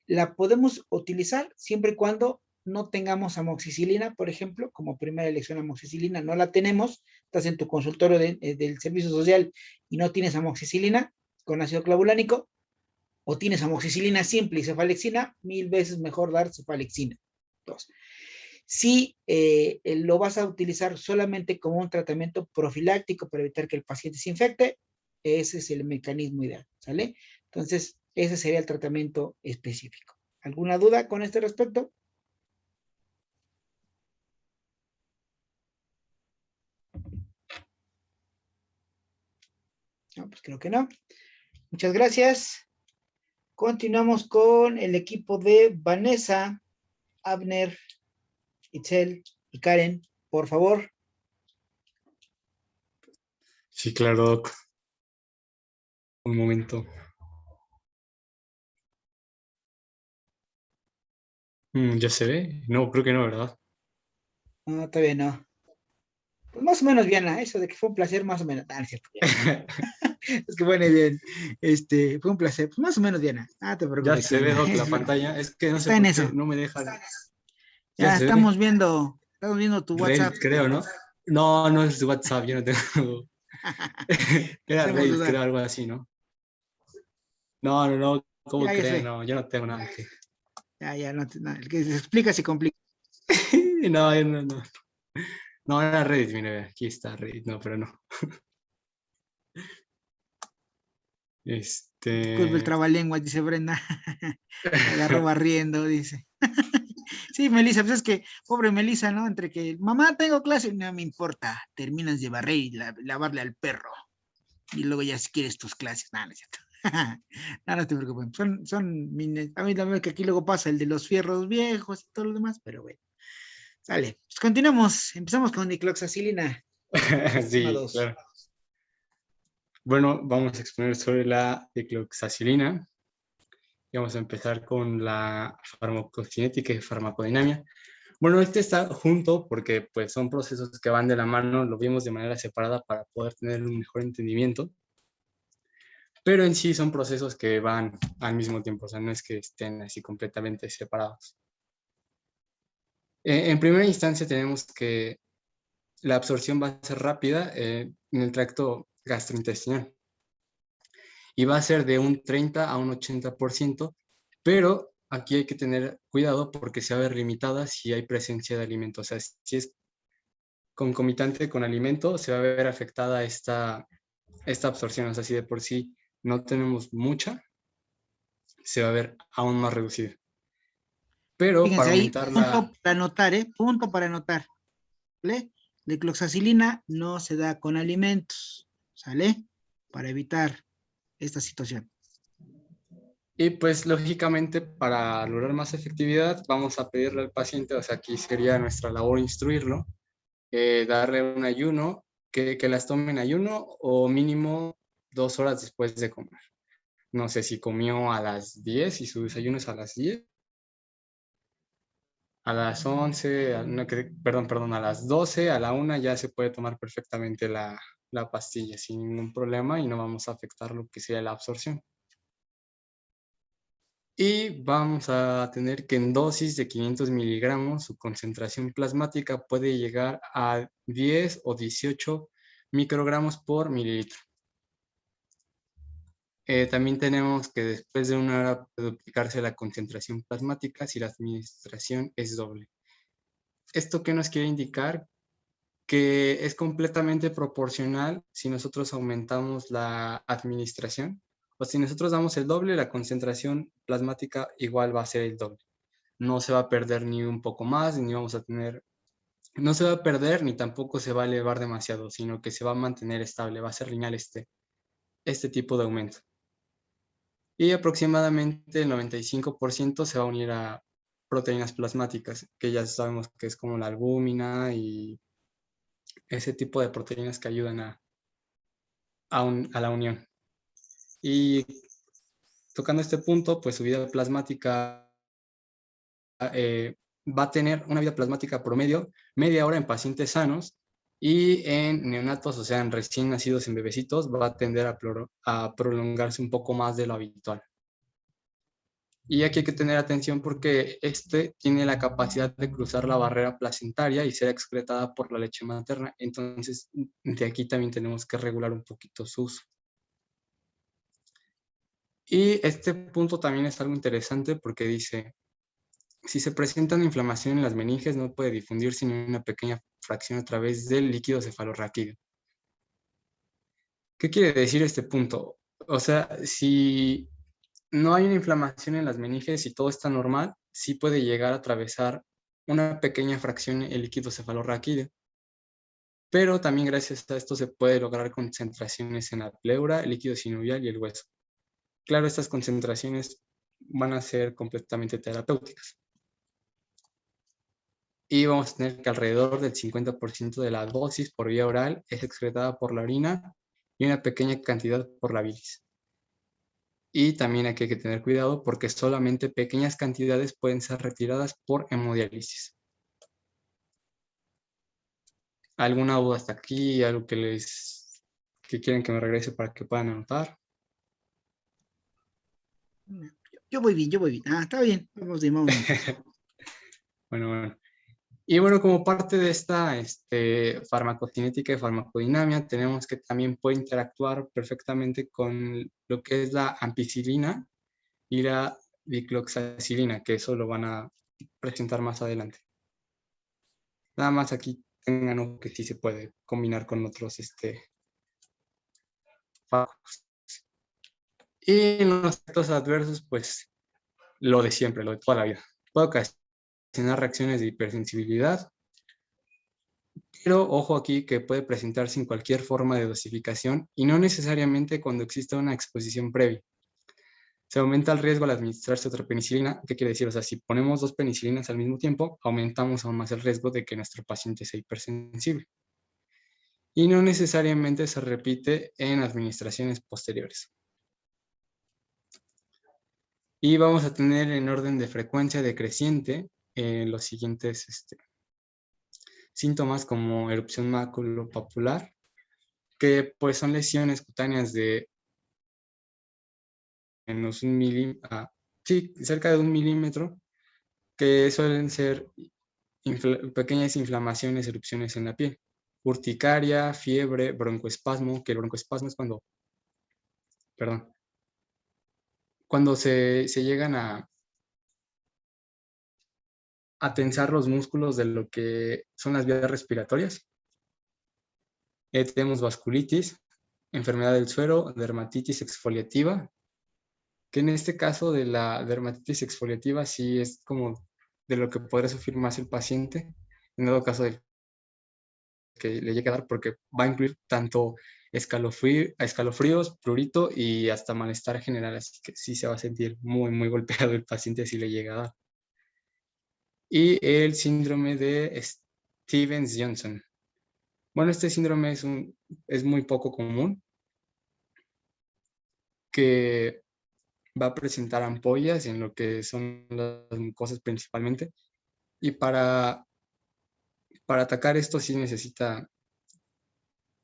[SPEAKER 1] la podemos utilizar siempre y cuando no tengamos amoxicilina, por ejemplo, como primera elección amoxicilina, no la tenemos, estás en tu consultorio del servicio social y no tienes amoxicilina con ácido clavulánico, o tienes amoxicilina simple y cefalexina, 1000 veces mejor dar cefalexina. Entonces, si lo vas a utilizar solamente como un tratamiento profiláctico para evitar que el paciente se infecte, ese es el mecanismo ideal, ¿sale? Entonces, ese sería el tratamiento específico. ¿Alguna duda con este respecto? No, pues creo que no. Muchas gracias. Continuamos con el equipo de Vanessa, Abner, Itzel y Karen. Por favor.
[SPEAKER 11] Sí, claro, Doc. Un momento. ¿Ya se ve? No, creo que no, ¿verdad?
[SPEAKER 1] No, todavía no. Pues más o menos bien, eso de que fue un placer, más o menos. Ah, no es cierto. Es que bueno, bien. Fue un placer. Pues más o menos, Diana. Ah, te
[SPEAKER 11] Ya
[SPEAKER 1] preocupes.
[SPEAKER 11] se ve, Doc, la
[SPEAKER 1] Es broma.
[SPEAKER 11] pantalla. Es que no sé
[SPEAKER 1] Está en
[SPEAKER 11] por
[SPEAKER 1] eso.
[SPEAKER 11] qué no me deja.
[SPEAKER 1] Ya
[SPEAKER 11] se ve.
[SPEAKER 1] estamos viendo tu WhatsApp.
[SPEAKER 11] Reddit, creo, ¿no? No, no es WhatsApp, yo no tengo. Era
[SPEAKER 1] Hacemos
[SPEAKER 11] Reddit,
[SPEAKER 1] dudar.
[SPEAKER 11] creo, algo así, ¿no? No, ¿cómo
[SPEAKER 1] Ya
[SPEAKER 11] creen?
[SPEAKER 1] sé.
[SPEAKER 11] No, yo no tengo nada que.
[SPEAKER 1] Ya, no, el que se explica se complica.
[SPEAKER 11] No, no. No, era Reddit, mire, aquí está Reddit, no, pero no.
[SPEAKER 1] Disculpe el trabalenguas, dice Brenda. Me agarró barriendo, dice. Sí, Melissa, pues es que, pobre Melissa, ¿no? Entre que, mamá, tengo clase, no me importa, terminas de barrer y lavarle al perro. Y luego ya si quieres tus clases, nada, no es cierto. No te preocupes, a mí la verdad que aquí luego pasa el de los fierros viejos y todo lo demás, pero bueno. Sale, pues continuamos, empezamos con dicloxacilina.
[SPEAKER 11] Sí, claro. Bueno, vamos a exponer sobre la dicloxacilina. Y vamos a empezar con la farmacocinética y farmacodinamia. Bueno, este está junto porque pues, son procesos que van de la mano, lo vimos de manera separada para poder tener un mejor entendimiento, pero en sí son procesos que van al mismo tiempo, o sea, no es que estén así completamente separados. En primera instancia tenemos que la absorción va a ser rápida en el tracto gastrointestinal y va a ser de un 30 a un 80%, pero aquí hay que tener cuidado porque se va a ver limitada si hay presencia de alimento. O sea, si es concomitante con alimento, se va a ver afectada esta absorción. O sea, si de por sí no tenemos mucha, se va a ver aún más reducida. Pero
[SPEAKER 1] Fíjense
[SPEAKER 11] para
[SPEAKER 1] ahí,
[SPEAKER 11] aumentar
[SPEAKER 1] punto para anotar, punto para anotar, ¿vale? La dicloxacilina no se da con alimentos, ¿sale? Para evitar esta situación.
[SPEAKER 11] Y pues lógicamente para lograr más efectividad vamos a pedirle al paciente, o sea, aquí sería nuestra labor instruirlo, darle un ayuno, que las tome en ayuno o mínimo 2 horas después de comer. No sé si comió a las 10 y su desayuno es a las 10. A las 11, perdón, a las 12, a la 1 ya se puede tomar perfectamente la pastilla sin ningún problema y no vamos a afectar lo que sea la absorción. Y vamos a tener que en dosis de 500 miligramos su concentración plasmática puede llegar a 10 o 18 microgramos por mililitro. También tenemos que después de 1 hora puede duplicarse la concentración plasmática si la administración es doble. ¿Esto qué nos quiere indicar? Que es completamente proporcional si nosotros aumentamos la administración, o si nosotros damos el doble, la concentración plasmática igual va a ser el doble. No se va a perder ni un poco más, ni vamos a tener, no se va a perder, ni tampoco se va a elevar demasiado, sino que se va a mantener estable, va a ser lineal este tipo de aumento. Y aproximadamente el 95% se va a unir a proteínas plasmáticas, que ya sabemos que es como la albúmina y ese tipo de proteínas que ayudan a la unión. Y tocando este punto, pues su vida plasmática va a tener una vida plasmática promedio media hora en pacientes sanos, y en neonatos, o sea, en recién nacidos, en bebecitos, va a tender a prolongarse un poco más de lo habitual. Y aquí hay que tener atención porque este tiene la capacidad de cruzar la barrera placentaria y ser excretada por la leche materna. Entonces, de aquí también tenemos que regular un poquito su uso. Y este punto también es algo interesante porque dice, si se presenta una inflamación en las meninges, no puede difundirse ni una pequeña fracción a través del líquido cefalorraquídeo. ¿Qué quiere decir este punto? O sea, si no hay una inflamación en las meninges y todo está normal, sí puede llegar a atravesar una pequeña fracción el líquido cefalorraquídeo. Pero también gracias a esto se puede lograr concentraciones en la pleura, el líquido sinovial y el hueso. Claro, estas concentraciones van a ser completamente terapéuticas. Y vamos a tener que alrededor del 50% de la dosis por vía oral es excretada por la orina y una pequeña cantidad por la bilis. Y también aquí hay que tener cuidado porque solamente pequeñas cantidades pueden ser retiradas por hemodiálisis. ¿Alguna duda hasta aquí? ¿Algo que quieren que me regrese para que puedan anotar?
[SPEAKER 1] Yo voy bien, yo voy bien. Ah, está bien. Vamos bien, vamos bien.
[SPEAKER 11] Bueno. Y bueno, como parte de esta farmacocinética y farmacodinamia, tenemos que también puede interactuar perfectamente con lo que es la ampicilina y la dicloxacilina, que eso lo van a presentar más adelante. Nada más aquí tengan ojo que sí se puede combinar con otros fármacos. Y en los efectos adversos, pues lo de siempre, lo de toda la vida. Puede ocasionar reacciones de hipersensibilidad, pero ojo aquí que puede presentarse en cualquier forma de dosificación y no necesariamente cuando exista una exposición previa. Se aumenta el riesgo al administrarse otra penicilina. ¿Qué quiere decir? O sea, si ponemos 2 penicilinas al mismo tiempo, aumentamos aún más el riesgo de que nuestro paciente sea hipersensible. Y no necesariamente se repite en administraciones posteriores. Y vamos a tener en orden de frecuencia decreciente los siguientes síntomas como erupción maculopapular, que pues son lesiones cutáneas de menos cerca de 1 milímetro, que suelen ser pequeñas inflamaciones, erupciones en la piel. Urticaria, fiebre, broncoespasmo, que el broncoespasmo es cuando se llegan a tensar los músculos de lo que son las vías respiratorias. Tenemos vasculitis, enfermedad del suero, dermatitis exfoliativa, que en este caso de la dermatitis exfoliativa sí es como de lo que podrá sufrir más el paciente, en dado caso de que le llegue a dar, porque va a incluir tanto escalofríos, prurito y hasta malestar general, así que sí se va a sentir muy, muy golpeado el paciente si le llega a dar. Y el síndrome de Stevens-Johnson. Bueno, este síndrome es muy poco común, que va a presentar ampollas en lo que son las mucosas principalmente, y para atacar esto sí necesita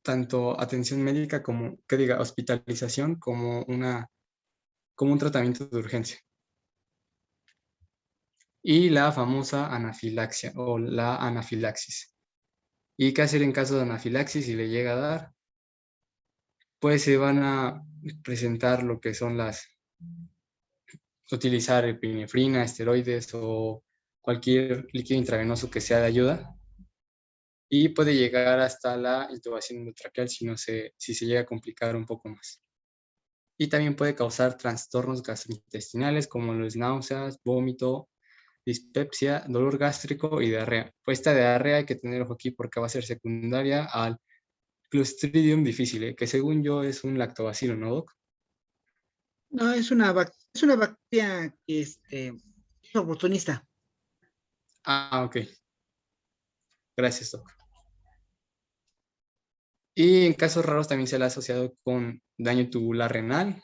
[SPEAKER 11] tanto atención médica como, hospitalización, como un tratamiento de urgencia. Y la famosa anafilaxia o la anafilaxis. ¿Y qué hacer en caso de anafilaxis si le llega a dar? pues se van a presentar lo que son utilizar epinefrina, esteroides o cualquier líquido intravenoso que sea de ayuda, y puede llegar hasta la intubación endotraqueal si se llega a complicar un poco más. Y también puede causar trastornos gastrointestinales como los náuseas, vómito, dispepsia, dolor gástrico y diarrea. Pues esta diarrea hay que tener ojo aquí porque va a ser secundaria al Clostridium difficile, que según yo es un lactobacilo, ¿no, Doc?
[SPEAKER 1] No, es una bacteria que es oportunista.
[SPEAKER 11] Ah, ok. Gracias, Doc. Y en casos raros también se le ha asociado con daño tubular renal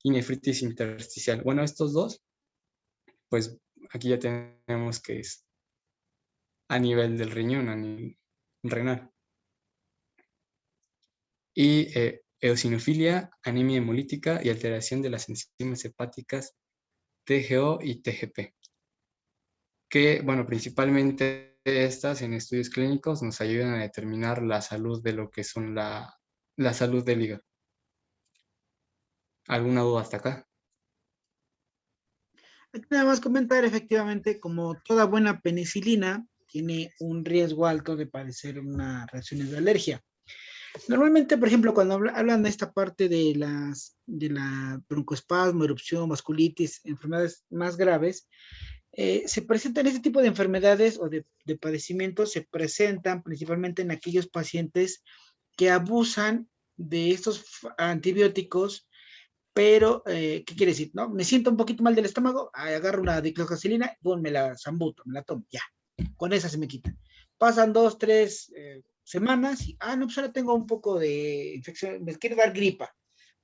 [SPEAKER 11] y nefritis intersticial. Bueno, estos dos, pues aquí ya tenemos que es a nivel del riñón, a nivel renal. Y eosinofilia, anemia hemolítica y alteración de las enzimas hepáticas TGO y TGP. Que, bueno, principalmente estas en estudios clínicos nos ayudan a determinar la salud de lo que son la salud del hígado. ¿Alguna duda hasta acá?
[SPEAKER 1] Aquí nada más comentar, efectivamente, como toda buena penicilina, tiene un riesgo alto de padecer una reacción de alergia. Normalmente, por ejemplo, cuando hablan de esta parte de la broncoespasmo, erupción, vasculitis, enfermedades más graves, se presentan este tipo de enfermedades o de padecimientos, se presentan principalmente en aquellos pacientes que abusan de estos antibióticos, pero, ¿qué quiere decir? ¿No? Me siento un poquito mal del estómago, agarro una diclofenac, me la zambuto, me la tomo, ya, con esa se me quita. Pasan 2, 3 semanas y, no, pues ahora tengo un poco de infección, me quiere dar gripa.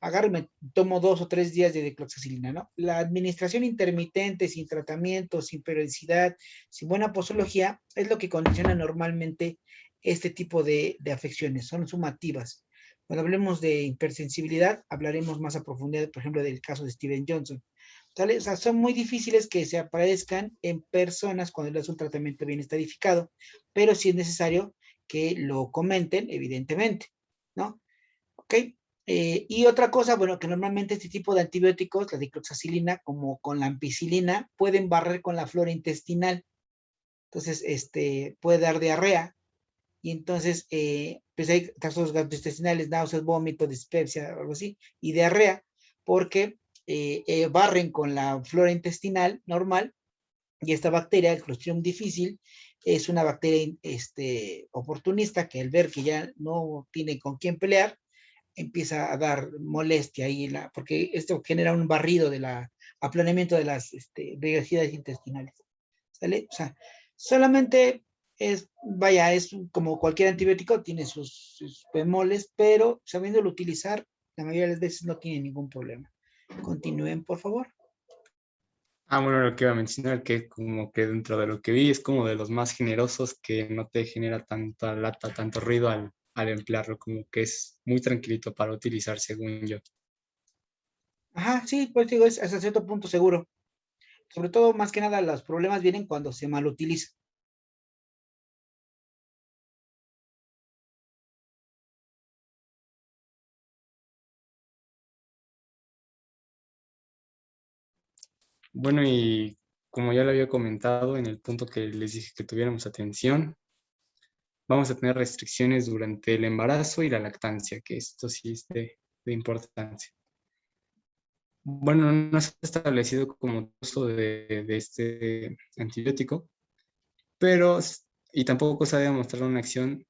[SPEAKER 1] Agarro y me tomo 2 o 3 días de dicloxacilina, ¿no? La administración intermitente, sin tratamiento, sin periodicidad, sin buena posología, es lo que condiciona normalmente este tipo de afecciones, son sumativas. Cuando hablemos de hipersensibilidad, hablaremos más a profundidad, por ejemplo, del caso de Steven Johnson. ¿Sale? O sea, son muy difíciles que se aparezcan en personas cuando le das un tratamiento bien estadificado, pero sí es necesario que lo comenten, evidentemente, ¿no? ¿Ok? Y otra cosa, bueno, que normalmente este tipo de antibióticos, la dicloxacilina, como con la ampicilina, pueden barrer con la flora intestinal. Entonces, puede dar diarrea, y entonces, pues hay trastornos gastrointestinales, náuseas, vómito, dispepsia, algo así, y diarrea, porque barren con la flora intestinal normal, y esta bacteria, el Clostridium difficile, es una bacteria oportunista que al ver que ya no tiene con quién pelear, empieza a dar molestia ahí, porque esto genera un barrido de aplanamiento de las velocidades intestinales. ¿Sale? O sea, solamente es como cualquier antibiótico, tiene sus bemoles, pero sabiéndolo utilizar, la mayoría de las veces no tiene ningún problema. Continúen, por favor.
[SPEAKER 11] Bueno, lo que iba a mencionar, que como que dentro de lo que vi es como de los más generosos, que no te genera tanta lata, tanto ruido al emplearlo, como que es muy tranquilito para utilizar, según yo.
[SPEAKER 1] Ajá, sí, pues digo, es hasta cierto punto seguro. Sobre todo, más que nada, los problemas vienen cuando se mal utiliza.
[SPEAKER 11] Bueno, y como ya lo había comentado en el punto que les dije que tuviéramos atención, vamos a tener restricciones durante el embarazo y la lactancia, que esto sí es de importancia. Bueno, no se ha establecido como uso de este antibiótico, pero, y tampoco se ha demostrado una acción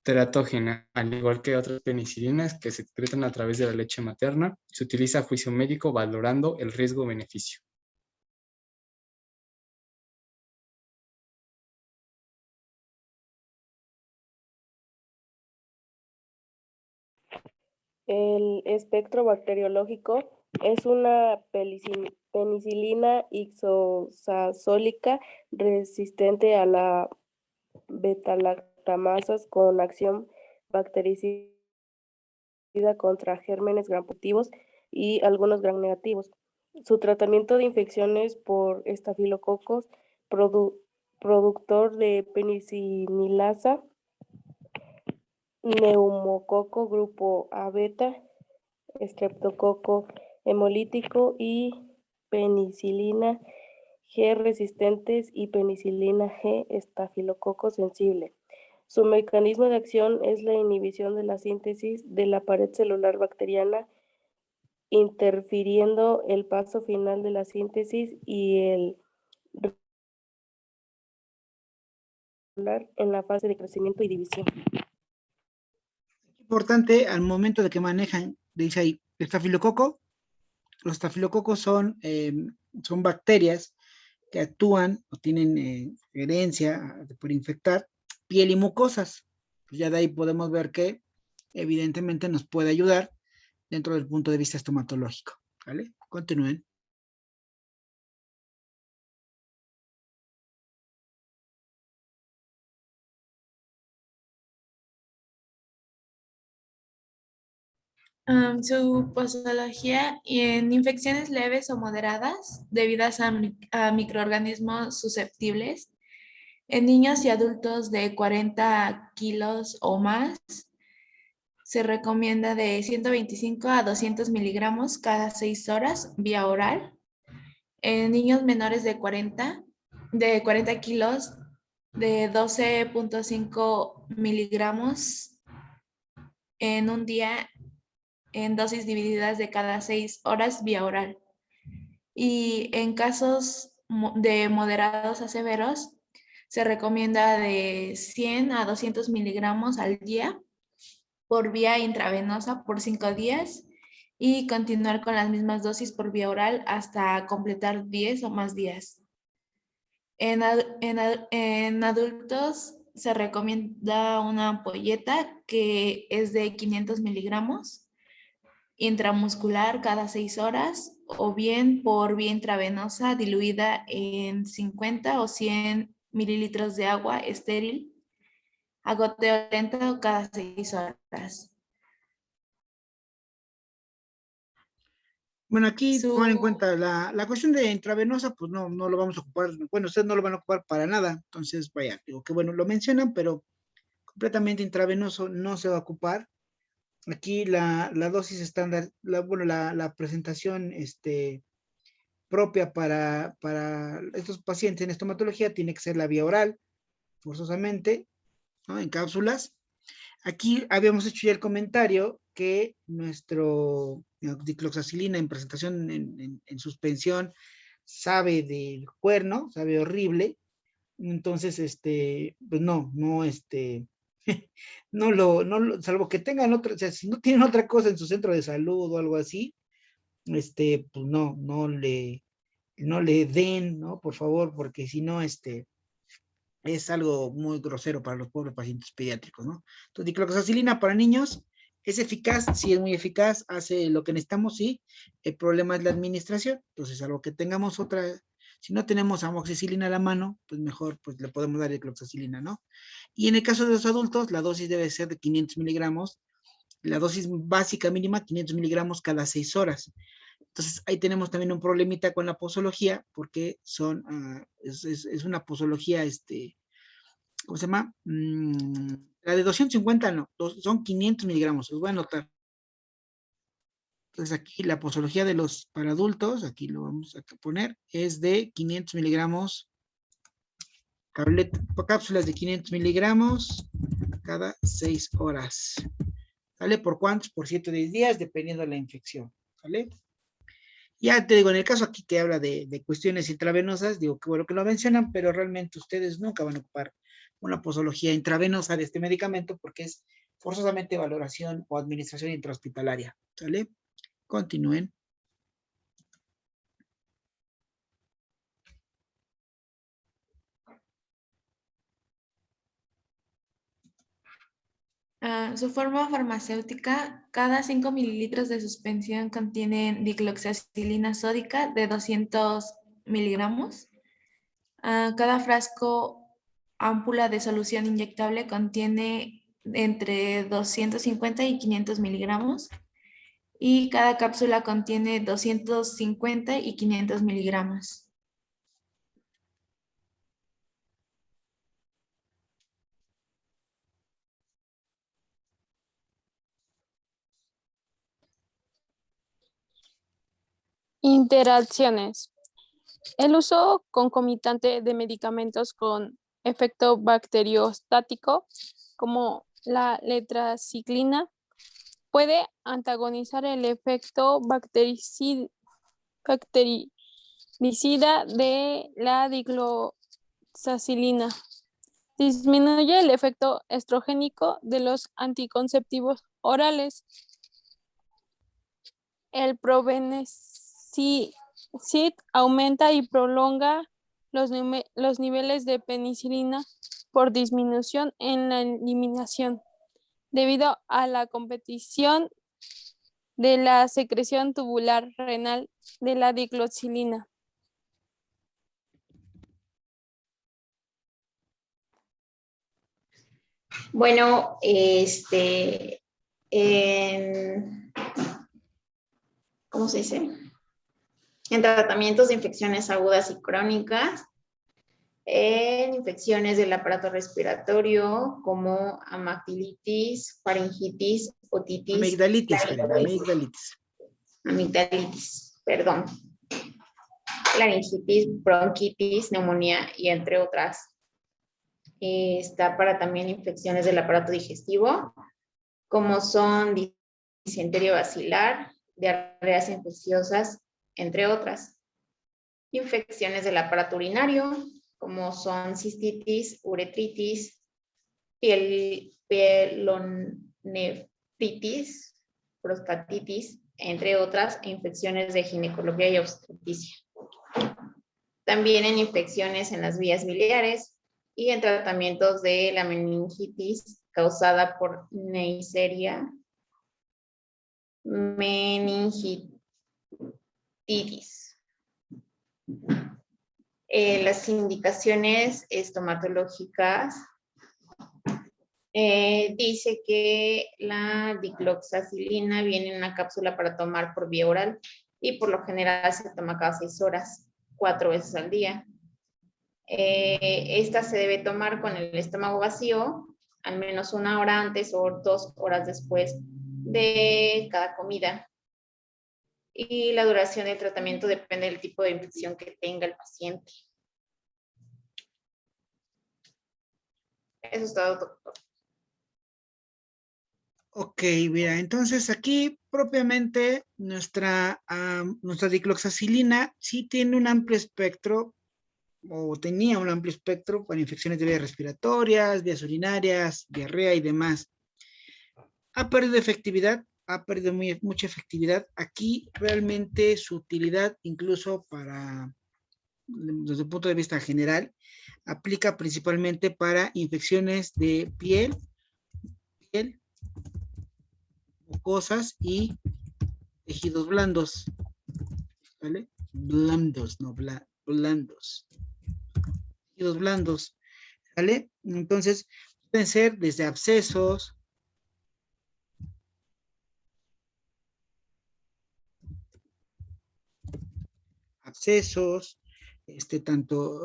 [SPEAKER 11] teratógena, al igual que otras penicilinas que se secretan a través de la leche materna. Se utiliza a juicio médico valorando el riesgo-beneficio.
[SPEAKER 12] El espectro bacteriológico es una penicilina isosazólica resistente a la beta-lactamasas con acción bactericida contra gérmenes gram positivos y algunos gram negativos. Su tratamiento de infecciones por estafilococos productor de penicilasa neumococo grupo A beta, estreptococo hemolítico y penicilina G resistentes y penicilina G estafilococo sensible. Su mecanismo de acción es la inhibición de la síntesis de la pared celular bacteriana, interfiriendo el paso final de la síntesis y el en la fase de crecimiento y división.
[SPEAKER 1] Importante al momento de que manejan, dice ahí, estafilococo. Los estafilococos son bacterias que actúan o tienen herencia por infectar piel y mucosas. Pues ya de ahí podemos ver que evidentemente nos puede ayudar dentro del punto de vista estomatológico. ¿Vale? Continúen.
[SPEAKER 2] Su posología y en infecciones leves o moderadas debidas a microorganismos susceptibles en niños y adultos de 40 kilos o más se recomienda de 125 a 200 miligramos cada 6 horas vía oral. En niños menores de 40 kilos de 12.5 miligramos en un día en dosis divididas de cada 6 horas vía oral. Y en casos de moderados a severos, se recomienda de 100 a 200 miligramos al día por vía intravenosa por 5 días y continuar con las mismas dosis por vía oral hasta completar 10 o más días. En adultos se recomienda una ampolleta que es de 500 miligramos intramuscular cada 6 horas o bien por vía intravenosa diluida en 50 o 100 mililitros de agua estéril a goteo lento cada 6 horas.
[SPEAKER 1] Bueno, aquí tomen en cuenta la cuestión de intravenosa, pues no lo vamos a ocupar, bueno, ustedes no lo van a ocupar para nada, entonces vaya, digo que bueno, lo mencionan, pero completamente intravenoso no se va a ocupar. Aquí la dosis estándar, la presentación propia para estos pacientes en estomatología tiene que ser la vía oral, forzosamente, ¿no? En cápsulas. Aquí habíamos hecho ya el comentario que nuestro dicloxacilina en presentación en suspensión sabe del cuerno, sabe horrible. Entonces, pues no, salvo que tengan otra, o sea, si no tienen otra cosa en su centro de salud o algo así, pues no le den, ¿no? Por favor, porque si no, es algo muy grosero para los pobres pacientes pediátricos, ¿no? Entonces, dicloxacilina para niños es eficaz, sí es muy eficaz, hace lo que necesitamos, sí. El problema es la administración, entonces, algo que tengamos otra, si no tenemos amoxicilina a la mano, pues mejor, pues le podemos dar dicloxacilina, ¿no? Y en el caso de los adultos, la dosis debe ser de 500 miligramos, la dosis básica mínima, 500 miligramos cada 6 horas. Entonces, ahí tenemos también un problemita con la posología, porque es una posología, ¿cómo se llama? La de 250 no, son 500 miligramos, os voy a anotar. Entonces, aquí la posología para adultos, aquí lo vamos a poner, es de 500 miligramos, cápsulas de 500 miligramos cada 6 horas. ¿Sale? ¿Por cuántos? Por 7 o 10 días, dependiendo de la infección. ¿Vale? Ya te digo, en el caso aquí que habla de cuestiones intravenosas, digo que bueno que lo mencionan, pero realmente ustedes nunca van a ocupar una posología intravenosa de este medicamento porque es forzosamente valoración o administración intrahospitalaria. ¿Sale? Continúen.
[SPEAKER 2] Su forma farmacéutica, cada 5 mililitros de suspensión contienen dicloxacilina sódica de 200 miligramos. Cada frasco ámpula de solución inyectable contiene entre 250 y 500 miligramos y cada cápsula contiene 250 y 500 miligramos.
[SPEAKER 13] Interacciones. El uso concomitante de medicamentos con efecto bacteriostático, como la letraciclina, puede antagonizar el efecto bactericida de la dicloxacilina. Disminuye el efecto estrogénico de los anticonceptivos orales. El probenecid aumenta y prolonga los niveles de penicilina por disminución en la eliminación, debido a la competición de la secreción tubular renal de la dicloxacilina.
[SPEAKER 14] Bueno, ¿cómo se dice? En tratamientos de infecciones agudas y crónicas, en infecciones del aparato respiratorio como amigdalitis, faringitis, otitis.
[SPEAKER 1] Amigdalitis,
[SPEAKER 14] amigdalitis, perdón. Laringitis, bronquitis, neumonía y entre otras. Está para también infecciones del aparato digestivo, como son disentería bacilar, diarreas infecciosas, entre otras. Infecciones del aparato urinario, como son cistitis, uretritis, pielonefritis, prostatitis, entre otras, e infecciones de ginecología y obstetricia. También en infecciones en las vías biliares y en tratamientos de la meningitis causada por Neisseria meningitidis. Las indicaciones estomatológicas dice que la dicloxacilina viene en una cápsula para tomar por vía oral y por lo general se toma cada 6 horas, 4 veces al día. Esta se debe tomar con el estómago vacío, al menos 1 hora antes o 2 horas después de cada comida. Y la duración del tratamiento depende del tipo de infección que tenga el paciente. Eso es todo, doctor.
[SPEAKER 1] Ok, mira, entonces aquí propiamente nuestra dicloxacilina sí tiene un amplio espectro, o tenía un amplio espectro para infecciones de vías respiratorias, vías urinarias, diarrea y demás. Ha perdido efectividad, ha perdido mucha efectividad. Aquí realmente su utilidad, incluso desde el punto de vista general, aplica principalmente para infecciones de piel, mucosas y tejidos blandos, ¿vale? Blandos, no blandos. Tejidos blandos, ¿vale? Entonces, pueden ser desde abscesos,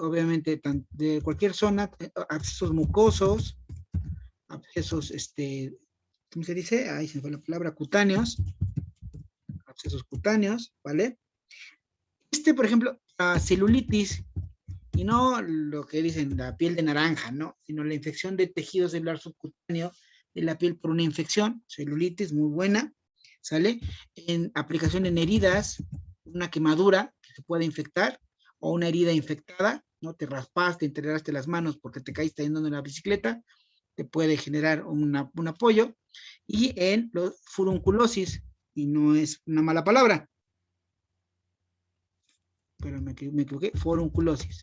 [SPEAKER 1] obviamente, de cualquier zona, abscesos mucosos, abscesos, ¿cómo se dice? Ahí se fue la palabra, cutáneos, abscesos cutáneos, ¿vale? Por ejemplo, la celulitis, y no lo que dicen, la piel de naranja, ¿no? Sino la infección de tejido celular subcutáneo de la piel por una infección, celulitis muy buena, ¿sale? En aplicación en heridas, una quemadura que se puede infectar, o una herida infectada, ¿no? Te raspaste, entregaste las manos porque te caíste andando en la bicicleta, te puede generar un apoyo, y en los furunculosis, y no es una mala palabra, pero me equivoqué, furunculosis.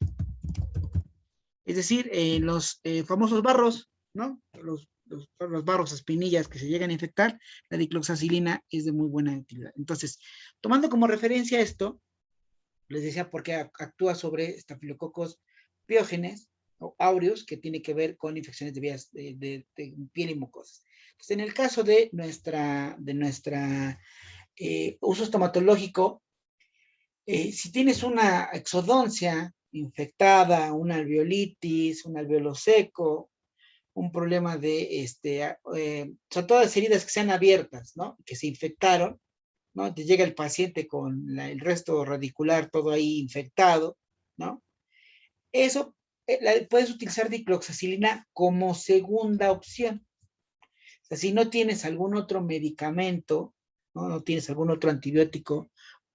[SPEAKER 1] Es decir, los famosos barros, ¿no? Los barros, espinillas que se llegan a infectar, la dicloxacilina es de muy buena utilidad. Entonces, tomando como referencia esto, les decía porque actúa sobre estafilococos piógenes o áureos, que tiene que ver con infecciones de vías de piel y mucosas. Entonces, en el caso de nuestra uso estomatológico, si tienes una exodoncia infectada, una alveolitis, un alveolo seco, un problema de, son todas heridas que sean abiertas, ¿no? Que se infectaron, ¿no? Te llega el paciente con el resto radicular todo ahí infectado, ¿no? Eso, puedes utilizar dicloxacilina como segunda opción. O sea, si no tienes algún otro medicamento, no tienes algún otro antibiótico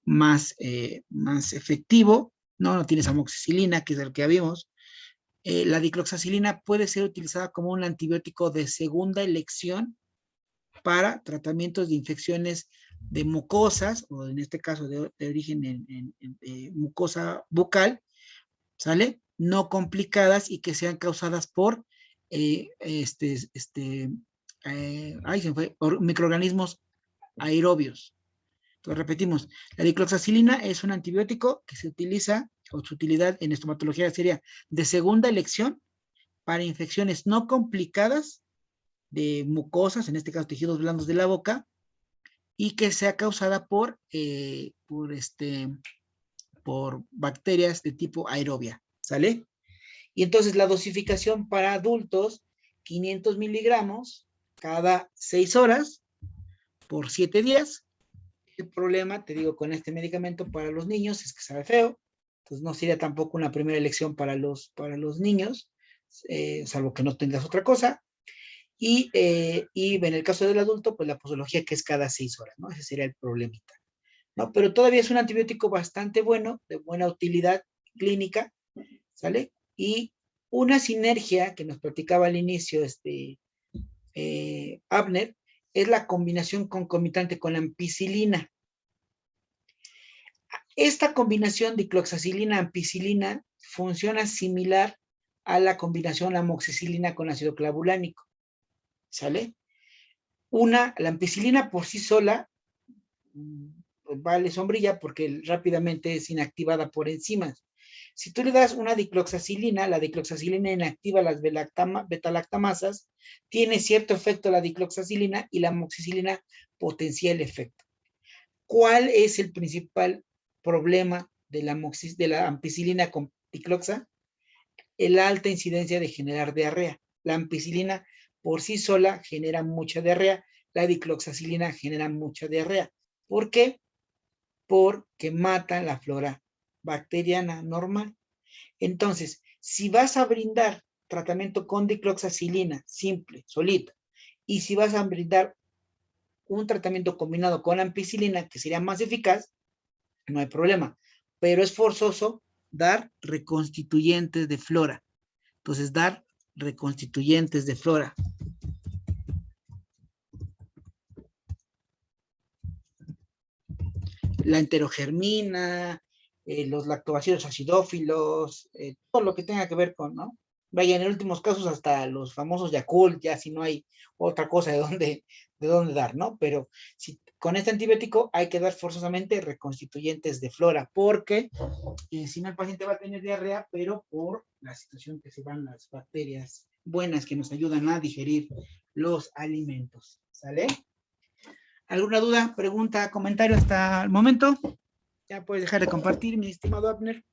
[SPEAKER 1] más efectivo, no tienes amoxicilina, que es el que habíamos, la dicloxacilina puede ser utilizada como un antibiótico de segunda elección para tratamientos de infecciones de mucosas, o en este caso de origen en mucosa bucal, ¿sale? No complicadas y que sean causadas por microorganismos aerobios. Entonces, repetimos, la dicloxacilina es un antibiótico que se utiliza, o su utilidad en estomatología sería de segunda elección para infecciones no complicadas de mucosas, en este caso tejidos blandos de la boca, y que sea causada por bacterias de tipo aerobia, ¿sale? Y entonces la dosificación para adultos, 500 miligramos cada 6 horas por 7 días. El problema, te digo, con este medicamento para los niños es que sabe feo, entonces no sería tampoco una primera elección para los niños, salvo que no tengas otra cosa. Y en el caso del adulto, pues la posología que es cada 6 horas, ¿no? Ese sería el problemita, ¿no? Pero todavía es un antibiótico bastante bueno, de buena utilidad clínica, ¿sale? Y una sinergia que nos platicaba al inicio Abner, es la combinación concomitante con la ampicilina. Esta combinación dicloxacilina-ampicilina funciona similar a la combinación amoxicilina con ácido clavulánico, ¿sale? La ampicilina por sí sola vale sombrilla porque rápidamente es inactivada por enzimas. Si tú le das una dicloxacilina, la dicloxacilina inactiva las betalactamasas, tiene cierto efecto la dicloxacilina y la amoxicilina potencia el efecto. ¿Cuál es el principal problema de la ampicilina con dicloxa? La alta incidencia de generar diarrea. La ampicilina por sí sola genera mucha diarrea, la dicloxacilina genera mucha diarrea. ¿Por qué? Porque matan la flora bacteriana normal. Entonces, si vas a brindar tratamiento con dicloxacilina simple, solita, y si vas a brindar un tratamiento combinado con ampicilina, que sería más eficaz, no hay problema, pero es forzoso dar reconstituyentes de flora. Entonces, dar reconstituyentes de flora. La enterogermina, los lactobacilos acidófilos, todo lo que tenga que ver con, ¿no? Vaya, en últimos casos hasta los famosos Yakult, ya si no hay otra cosa de dónde dar, ¿no? Pero con este antibiótico hay que dar forzosamente reconstituyentes de flora, porque si no el paciente va a tener diarrea, pero por la situación que se van las bacterias buenas que nos ayudan a digerir los alimentos, ¿sale? ¿Alguna duda, pregunta, comentario hasta el momento? Ya puedes dejar de compartir, mi estimado Abner.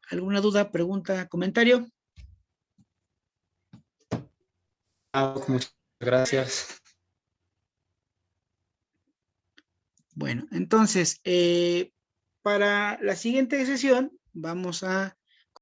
[SPEAKER 1] ¿Alguna duda, pregunta, comentario?
[SPEAKER 11] Muchas gracias.
[SPEAKER 1] Bueno, entonces, para la siguiente sesión vamos a